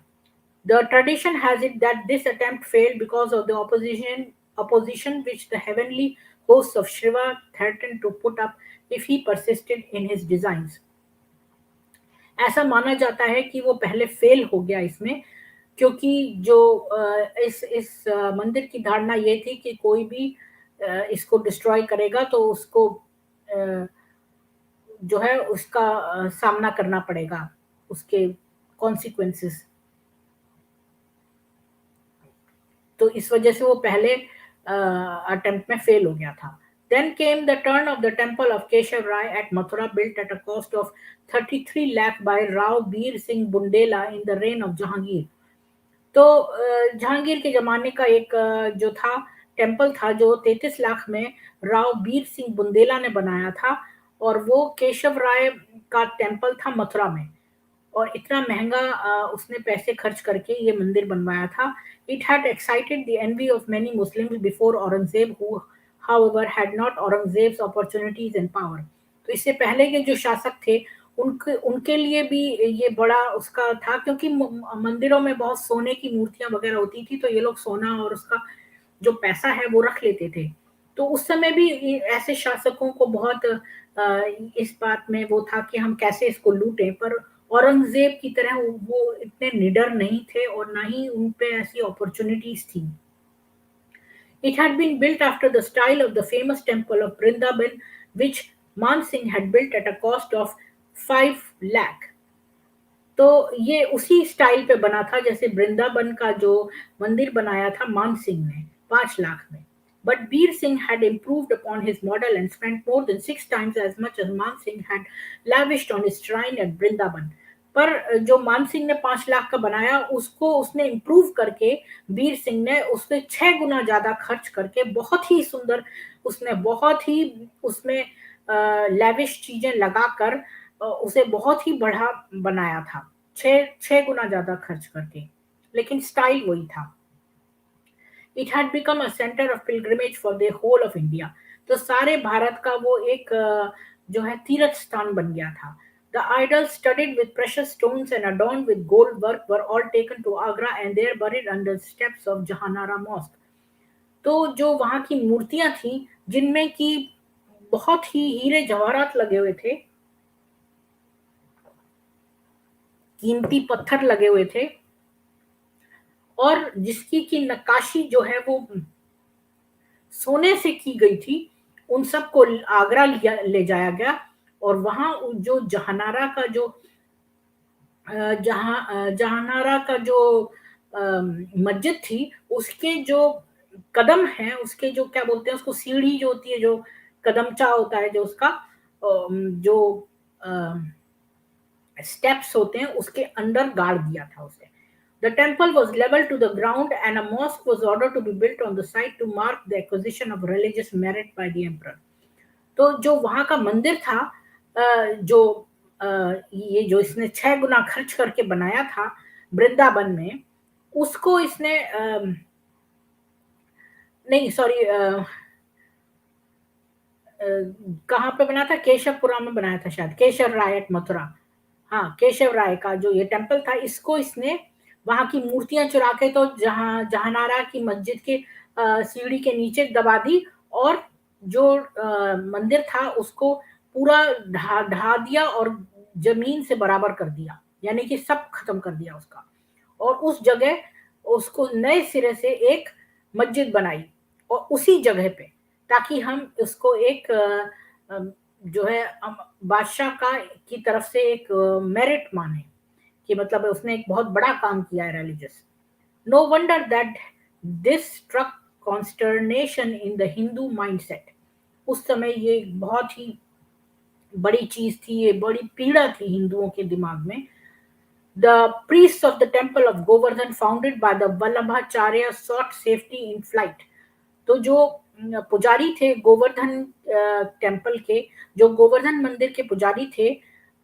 The tradition has it that this attempt failed because of the opposition which the heavenly hosts of Shiva threatened to put up if he persisted in his designs. ऐसा माना जाता है कि वो पहले फेल हो गया इसमें, क्योंकि जो इस मंदिर की धारणा ये थी कि कोई भी इसको डिस्ट्रॉय करेगा तो उसको जो है उसका सामना करना पड़ेगा, उसके कॉन्सिक्वेंसेस. तो इस वजह से वो पहले अटेम्प्ट में फेल हो गया था. Then came the turn of the temple of Keshav Rai at Mathura, built at a cost of 33 lakh by Rao Bir Singh Bundela in the reign of Jahangir. तो जहांगीर के जमाने का एक जो था टेम्पल था, जो 33 लाख में राव बीर सिंह बुंदेला ने बनाया था, और वो केशव राय का टेम्पल था मथुरा में, और इतना महंगा उसने पैसे खर्च करके ये मंदिर बनवाया था. It had excited the envy of many Muslims before Aurangzeb, who however had not Aurangzeb's opportunities and power. तो इससे पहले के जो शासक थे उनके लिए भी ये बड़ा उसका था, क्योंकि मंदिरों में बहुत सोने की मूर्तियां वगैरह होती थी, तो ये लोग सोना और उसका जो पैसा है वो रख लेते थे. तो उस समय भी ऐसे शासकों को बहुत इस बात में वो था कि हम कैसे इसको लूटें, पर औरंगजेब की तरह वो इतने निडर नहीं थे, और ना ही उन पे ऐसी अपॉर्चुनिटीज थी. It had been built after the style of the famous temple of Vrindaban, which Man Singh had built at a cost of 5 lakh. तो ये उसी स्टाइल पे बना था जैसे वृंदावन का जो मंदिर बनाया था मान सिंह ने 5 लाख में. But Bir Singh had improved upon his model and spent more than 6 times as much as Man Singh had lavished on his shrine at Vrindavan. पर जो मान सिंह ने 5 लाख का बनाया, उसको उसने इम्प्रूव करके बीर सिंह ने उससे 6 गुना ज्यादा खर्च करके बहुत ही सुंदर, उसने बहुत ही उसमें लैविश चीजें लगाकर उसे बहुत ही बड़ा बनाया था, 6 गुना ज्यादा खर्च करके, लेकिन स्टाइल वही था. It had become a center of pilgrimage for the whole of India. तो सारे भारत का वो एक जो है तीर्थ स्थान बन गया था. The idols studded with precious stones and adorned with gold work were all taken to Agra and there buried under the steps of Jahanara Mosque. तो जो वहाँ की मूर्तियां थी जिनमें की बहुत ही हीरे जवाहरात लगे हुए थे, कीमती पत्थर लगे हुए थे, और जिसकी की नक्काशी जो है वो सोने से की गई थी, उन सबको आगरा ले जाया गया और वहाँ जो जहानारा का जो जहानारा का जो मस्जिद थी, उसके जो कदम हैं, उसके जो क्या बोलते हैं उसको, सीढ़ी जो होती है, जो कदमचा होता है जो उसका जो स्टेप्स होते हैं, उसके अंडर गाड़ दिया था उसे। The temple was leveled to the ground and a mosque was ordered to be built on the site to mark the acquisition of religious merit by the emperor. तो जो वहां का मंदिर था, जो ये जो इसने 6 गुना खर्च करके बनाया था वृंदावन में, उसको इसने नहीं सॉरी कहाँ पे बना था, केशवपुरा में बनाया था शायद, केशव राय एट मथुरा। हाँ, केशव राय का जो ये टेम्पल था, इसको इसने वहां की मूर्तियां चुरा के तो जहानारा की मस्जिद के सीढ़ी के नीचे दबा दी, और जो मंदिर था उसको पूरा ढा दिया और जमीन से बराबर कर दिया, यानी कि सब खत्म कर दिया उसका। और उस जगह उसको नए सिरे से एक मस्जिद बनाई और उसी जगह पे, ताकि हम उसको एक जो है बादशाह का की तरफ से एक मेरिट माने कि मतलब उसने एक बहुत बड़ा काम किया है religious. No wonder that this struck consternation in the Hindu mindset. उस समय ये बहुत ही बड़ी चीज थी, ये बड़ी पीड़ा थी हिंदुओं के दिमाग में। The priests of the temple of Govardhan, founded by the Vallabhacharya, sought safety in flight. तो जो पुजारी थे गोवर्धन टेम्पल के, जो गोवर्धन मंदिर के पुजारी थे,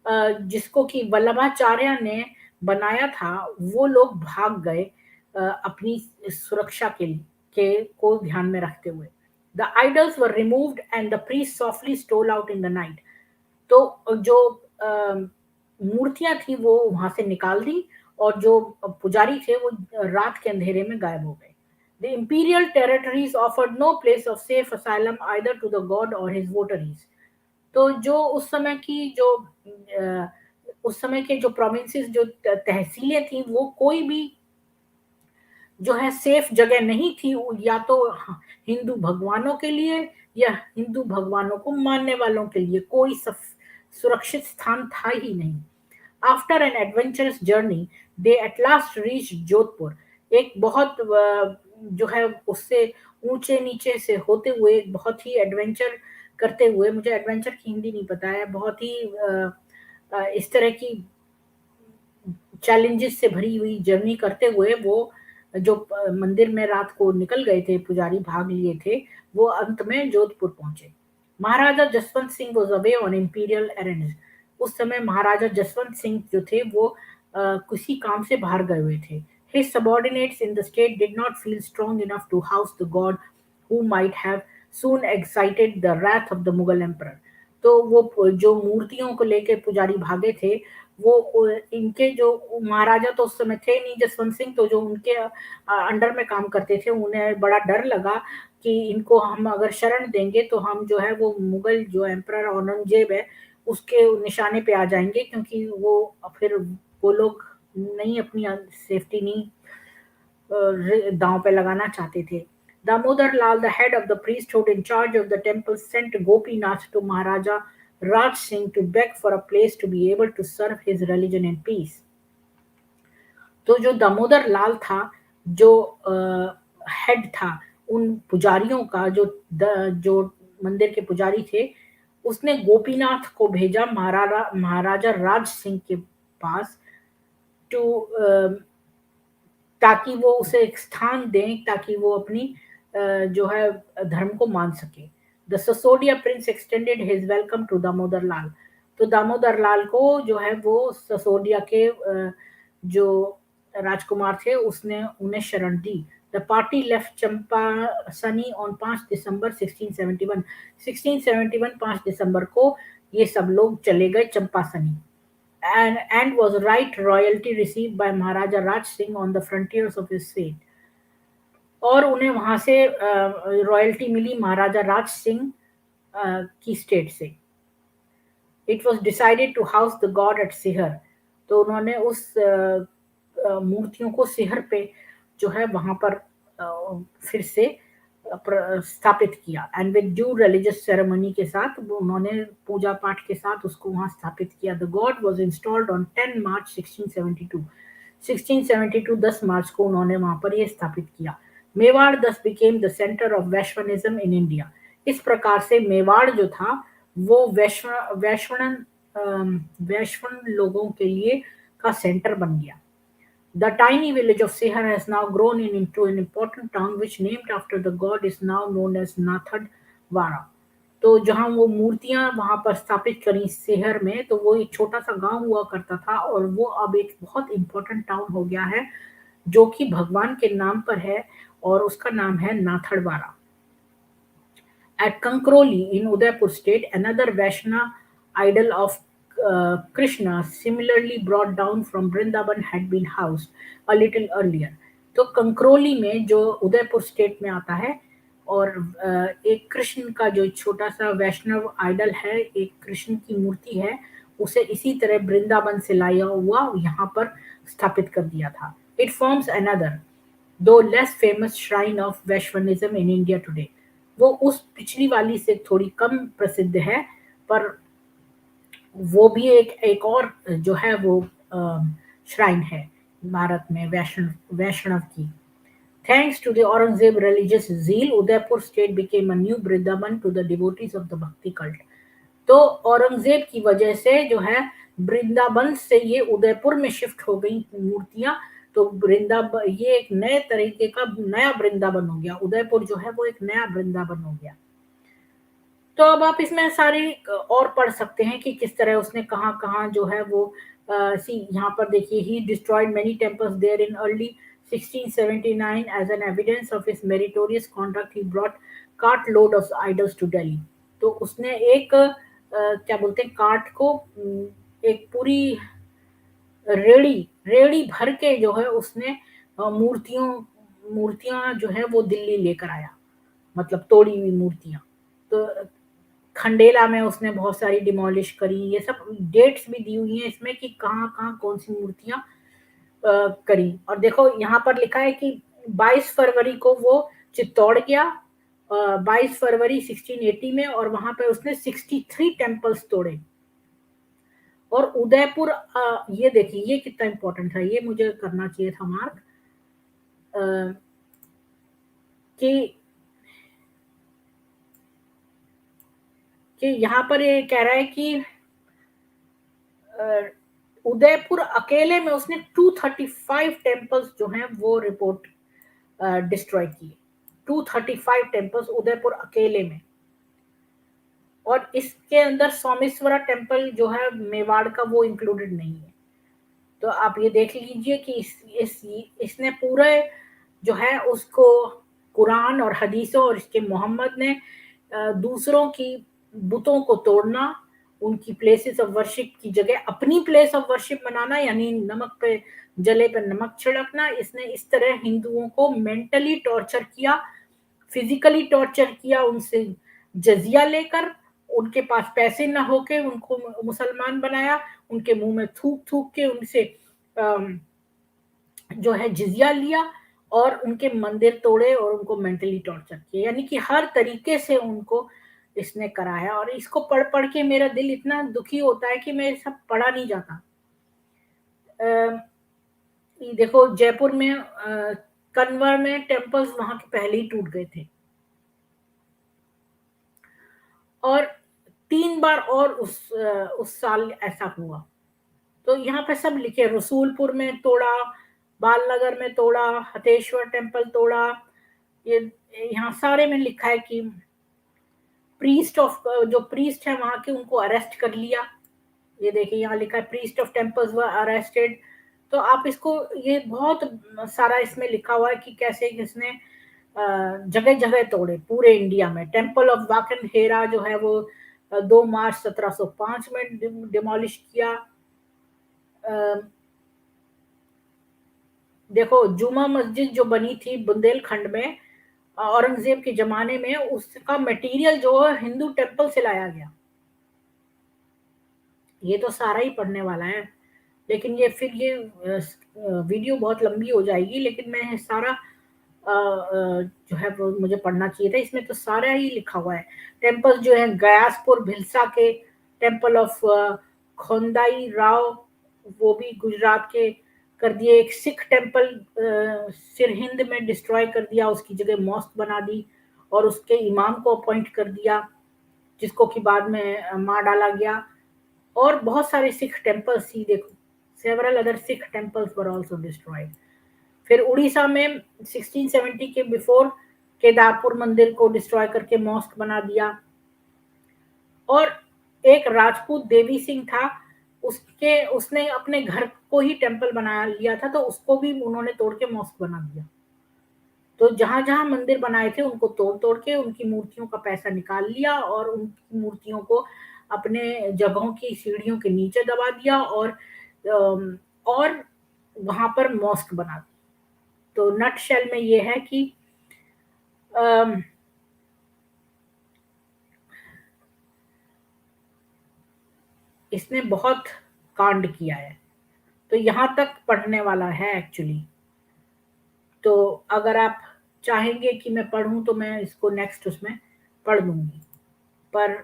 जिसको कि वल्लभाचार्य ने बनाया था, वो लोग भाग गए अपनी सुरक्षा के को ध्यान में रखते हुए। The idols were removed and the priests softly stole out in the night. तो जो मूर्तियां थी वो वहां से निकाल दी और जो पुजारी थे वो रात के अंधेरे में गायब हो गए। The imperial territories offered no place of safe asylum either to the god or his votaries. तो जो उस समय की जो उस समय के जो प्रोविंसेस, जो तहसीलें थी, वो कोई भी जो है सेफ जगह नहीं थी, या तो हिंदू भगवानों के लिए या हिंदू भगवानों को मानने वालों के लिए कोई सुरक्षित स्थान था ही नहीं। After an adventurous journey, they at last reached Jodhpur. एक बहुत जो है उससे ऊंचे नीचे से होते हुए, बहुत ही एडवेंचर करते हुए, मुझे एडवेंचर की हिंदी नहीं पता है, बहुत ही इस तरह की चैलेंजेस से भरी हुई जर्नी करते हुए वो जो मंदिर में रात को निकल गए थे, पुजारी भाग लिए थे, वो अंत में जोधपुर पहुंचे। Maharaja Jaswant Singh was away on imperial errands. उस समय महाराजा जसवंत सिंह जो थे वो किसी काम से बाहर गए हुए थे। His subordinates in the state did not feel strong enough to house the god who might have soon excited the wrath of the Mughal emperor. तो वो जो मूर्तियों को लेके पुजारी भागे थे, वो इनके जो महाराजा तो उस समय थे नहीं जसवंत सिंह, तो जो उनके अंडर में काम करते थे, उन्हें बड़ा डर लगा कि इनको हम अगर शरण देंगे तो हम जो है वो मुगल जो एम्परर औरंगजेब है उसके निशाने पे आ जाएंगे, क्योंकि वो फिर वो लोग नहीं अपनी सेफ्टी नहीं दांव पे लगाना चाहते थे। Damodar Lal, the head of the priesthood in charge of the temple, sent Gopinath to Maharaja Raj Singh to beg for a place to be able to serve his religion in peace. तो जो दामोदर लाल था, जो head था उन पुजारियों का, जो मंदिर के पुजारी थे, उसने गोपीनाथ को भेजा महाराजा राज सिंह के पास टू ताकि वो उसे एक स्थान दें, ताकि वो अपनी जो है धर्म को मान सके। The Sisodia prince extended his welcome to Damodar Lal. तो दामोदर लाल को जो है वो ससोडिया के जो राजकुमार थे उसने उन्हें शरण दी। द पार्टी लेफ्ट चंपासनी ऑन 5 दिसंबर 1671। 1671 5 दिसंबर को ये सब लोग चले गए चंपासनी। And was right royalty received by Maharaja Raj Singh on the frontiers of his state. और उन्हें वहां से रॉयल्टी मिली महाराजा राज सिंह की स्टेट से। It was decided to house the god at Sihar. तो उन्होंने उस मूर्तियों को सिहर पे जो है वहां पर फिर से स्थापित किया, and with due religious ceremony के साथ उन्होंने पूजा पाठ के साथ उसको वहां स्थापित किया। The god was installed on 10 March 1672। 1672 10 मार्च को उन्होंने वहां पर ये स्थापित किया। Mewar thus became the centre of Vaishnavism in India. इस प्रकार से मेवाड़ जो था वो वैश्वन लोगों के लिए का सेंटर बन गया। The tiny village of Sehar has now grown into an important town which named after the god is now known as Nathadwara। तो जहाँ वो मूर्तियां वहां पर स्थापित करी सेहर में, तो वो एक छोटा सा गांव हुआ करता था और वो अब एक बहुत इंपॉर्टेंट टाउन हो गया है जो कि भगवान के नाम पर है और उसका नाम है नाथड़वाड़ा। At Kankroli in Udaipur state, another Vaishna idol of Krishna, similarly brought down from Vrindavan, had been housed a little earlier। तो कंक्रोली में जो उदयपुर स्टेट में आता है और एक कृष्ण का जो छोटा सा वैष्णव आइडल है, एक कृष्ण की मूर्ति है, उसे इसी तरह वृंदावन से लाया हुआ यहाँ पर स्थापित कर दिया था। It forms another though less famous shrine of Vaishnavism in India today. वो उस पिछली वाली से थोड़ी कम प्रसिद्ध है, पर वो भी एक और जो है वो श्राइन है भारत में वैष्णव की। Thanks to the Aurangzeb religious zeal, Udaipur state became a new Vrindavan to the devotees of the Bhakti cult। तो औरंगजेब की वजह से जो है वृंदावन से ये उदयपुर में शिफ्ट हो गई मूर्तियां, तो वृंदावन ये एक नए तरीके का नया वृंदावन हो गया। उदयपुर जो है वो एक नया वृंदावन हो गया। तो अब आप इसमें सारी और पढ़ सकते हैं कि किस तरह उसने कहाँ कहाँ जो है वो यहाँ पर देखिए, he destroyed many temples there in early 1679 as an evidence of his meritorious conduct he brought cart load of idols to Delhi। तो उसने एक क्या बोलते हैं, कार्ट को एक पूरी रेड़ी रेड़ी भर के जो है उसने मूर्तियां जो है वो दिल्ली लेकर आया, मतलब तोड़ी हुई मूर्तियां। तो खंडेला में उसने बहुत सारी डिमोलिश करी। ये सब डेट्स भी दी हुई हैं इसमें कि कहाँ कहाँ कौन सी मूर्तियां करी। और देखो यहाँ पर लिखा है कि 22 फरवरी को वो चित्तौड़ गया, 22 फरवरी 1680 में, और वहां पर उसने 63 टेम्पल्स तोड़े। और उदयपुर ये देखिए ये कितना इंपॉर्टेंट है, ये मुझे करना चाहिए था मार्क कि यहाँ पर ये कह रहा है कि उदयपुर अकेले में उसने 235 टेम्पल्स जो हैं वो रिपोर्ट डिस्ट्रॉय किए। 235 टेम्पल्स उदयपुर अकेले में। और इसके अंदर सोमेश्वरा टेम्पल जो है मेवाड़ का वो इंक्लूडेड नहीं है। तो आप ये देख लीजिए कि इसने पूरे जो है उसको कुरान और हदीसों और इसके मोहम्मद ने दूसरों की बुतों को तोड़ना, उनकी प्लेसेस ऑफ वर्शिप की जगह अपनी प्लेस ऑफ वर्शिप बनाना, यानी नमक पे जले पे नमक छिड़कना। इसने इस तरह हिंदुओं को मेंटली टॉर्चर किया, फिजिकली टॉर्चर किया, उनसे जजिया लेकर, उनके पास पैसे ना होके उनको मुसलमान बनाया, उनके मुंह में थूक थूक के उनसे जो है जिजिया लिया और उनके मंदिर तोड़े और उनको मेंटली टॉर्चर किया। यानी कि हर तरीके से उनको इसने कराया। और इसको पढ़ पढ़ के मेरा दिल इतना दुखी होता है कि मेरे सब पढ़ा नहीं जाता। देखो जयपुर में कन्वर में टेम्पल्स वहां के पहले ही टूट गए थे, और 3 बार और उस साल ऐसा हुआ। तो यहाँ पे सब लिखे, रसूलपुर में तोड़ा, बालनगर में तोड़ा, हतेश्वर टेम्पल तोड़ा। ये यहाँ सारे में लिखा है कि जो प्रीस्ट है वहां के उनको अरेस्ट कर लिया। ये देखिए यहाँ लिखा है priest of temples were arrested. तो आप इसको, ये बहुत सारा इसमें लिखा हुआ है कि कैसे किसने जगह जगह तोड़े पूरे इंडिया में। टेम्पल ऑफ वाकन हेरा जो है वो 2 मार्च 1705 में डिमोलिश किया। देखो जुमा मस्जिद जो बनी थी बुंदेलखंड में औरंगजेब के जमाने में, उसका मटेरियल जो है हिंदू टेम्पल से लाया गया। ये तो सारा ही पढ़ने वाला है, लेकिन ये वीडियो बहुत लंबी हो जाएगी, लेकिन मैं सारा जो है वो मुझे पढ़ना चाहिए था। इसमें तो सारा ही लिखा हुआ है। टेम्पल्स जो है गयासपुर भिलसा के, टेम्पल ऑफ खोंदाई राव, वो भी गुजरात के कर दिए। एक सिख टेम्पल सिरहिंद में डिस्ट्रॉय कर दिया, उसकी जगह मॉस्क बना दी और उसके इमाम को अपॉइंट कर दिया, जिसको कि बाद में मार डाला गया। और बहुत सारे सिख टेम्पल्स ही देखो, several other Sikh temples were also destroyed. फिर उड़ीसा में 1670 के बिफोर केदारपुर मंदिर को डिस्ट्रॉय करके मॉस्क बना दिया। और एक राजपूत देवी सिंह था, उसने अपने घर को ही टेम्पल बना लिया था, तो उसको भी उन्होंने तोड़ के मॉस्क बना दिया। तो जहां जहां मंदिर बनाए थे उनको तोड़ तोड़ के उनकी मूर्तियों का पैसा निकाल लिया और उनकी मूर्तियों को अपने जगहों की सीढ़ियों के नीचे दबा दिया और वहां पर मॉस्क बना दी। तो नट शेल में ये है कि इसने बहुत कांड किया है। तो यहां तक पढ़ने वाला है एक्चुअली। तो अगर आप चाहेंगे कि मैं पढ़ूं तो मैं इसको नेक्स्ट उसमें पढ़ दूंगी, पर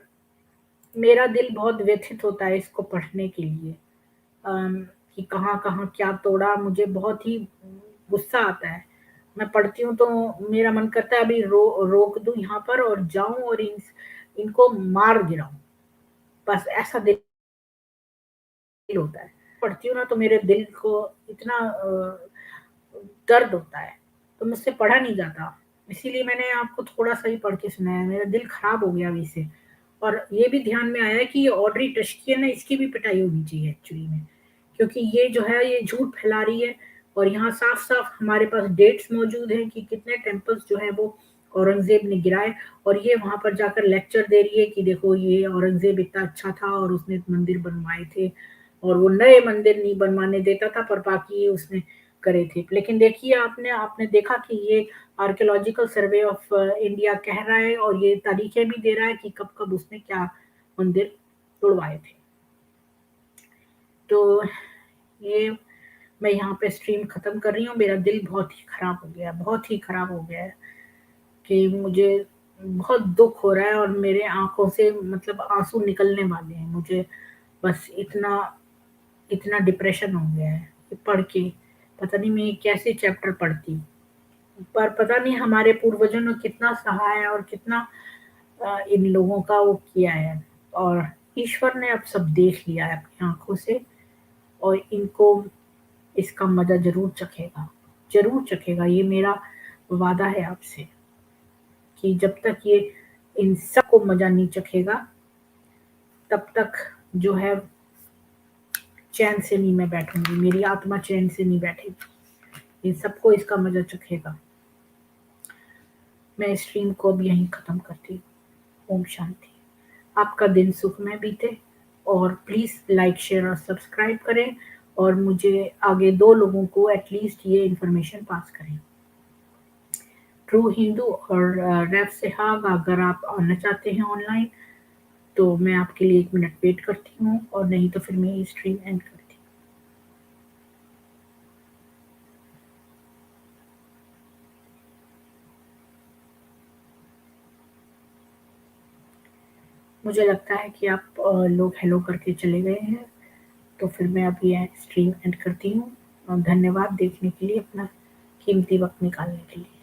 मेरा दिल बहुत व्यथित होता है इसको पढ़ने के लिए। कि कहाँ कहाँ क्या तोड़ा, मुझे बहुत ही गुस्सा आता है। मैं पढ़ती हूँ तो मेरा मन करता है अभी रोक दूं यहाँ पर और जाऊं और इनको मार गिराऊं। बस ऐसा दिल होता है। पढ़ती हूँ ना तो मेरे दिल को इतना दर्द होता है, तो मुझसे पढ़ा नहीं जाता। इसीलिए मैंने आपको थोड़ा सा ही पढ़ के सुनाया। मेरा दिल खराब हो गया अभी से। और ये भी ध्यान में आया कि ये ऑड्री टशकी है ना, इसकी भी पिटाई होनी चाहिए एक्चुअली में, क्योंकि ये जो है ये झूठ फैला रही है। और यहाँ साफ साफ हमारे पास डेट्स मौजूद हैं कि कितने टेम्पल्स जो है वो औरंगजेब ने गिराए, और ये वहां पर जाकर लेक्चर दे रही है कि देखो ये औरंगजेब इतना अच्छा था और उसने मंदिर बनवाए थे, और वो नए मंदिर नहीं बनवाने देता था पर बाकी उसने करे थे। लेकिन देखिए आपने आपने देखा कि ये आर्कियोलॉजिकल सर्वे ऑफ इंडिया कह रहा है और ये तारीखें भी दे रहा है कि कब कब उसने क्या मंदिर तोड़वाए थे। तो ये मैं यहाँ पे स्ट्रीम खत्म कर रही हूँ। मेरा दिल बहुत ही खराब हो गया, बहुत ही खराब हो गया है कि मुझे बहुत दुख हो रहा है और मेरे आंखों से मतलब आंसू निकलने वाले हैं। मुझे बस इतना इतना डिप्रेशन हो गया है कि पढ़ के। पता नहीं मैं कैसे चैप्टर पढ़ती, पर पता नहीं हमारे पूर्वजों ने कितना सहा है और कितना इन लोगों का वो किया है। और ईश्वर ने अब सब देख लिया है अपनी आंखों से, और इनको इसका मजा जरूर चखेगा, जरूर चखेगा। ये मेरा वादा है आपसे कि जब तक ये इन सबको मजा नहीं चखेगा तब तक जो है चैन से नहीं मैं बैठूंगी, मेरी आत्मा चैन से नहीं बैठेगी। इन सबको इसका मजा चखेगा। मैं स्ट्रीम को अब यहीं खत्म करती हूँ। ओम शांति। आपका दिन सुखमय बीते, और प्लीज लाइक शेयर और सब्सक्राइब करें, और मुझे आगे 2 लोगों को एटलीस्ट ये इन्फॉर्मेशन पास करें। ट्रू हिंदू और रैप से हाग अगर आप आना चाहते हैं ऑनलाइन तो मैं आपके लिए 1 मिनट वेट करती हूँ, और नहीं तो फिर मैं ये स्ट्रीम एंड करती हूँ। मुझे लगता है कि आप लोग हेलो करके चले गए हैं, तो फिर मैं अब ये स्ट्रीम एंड करती हूँ। और धन्यवाद देखने के लिए, अपना कीमती वक्त निकालने के लिए।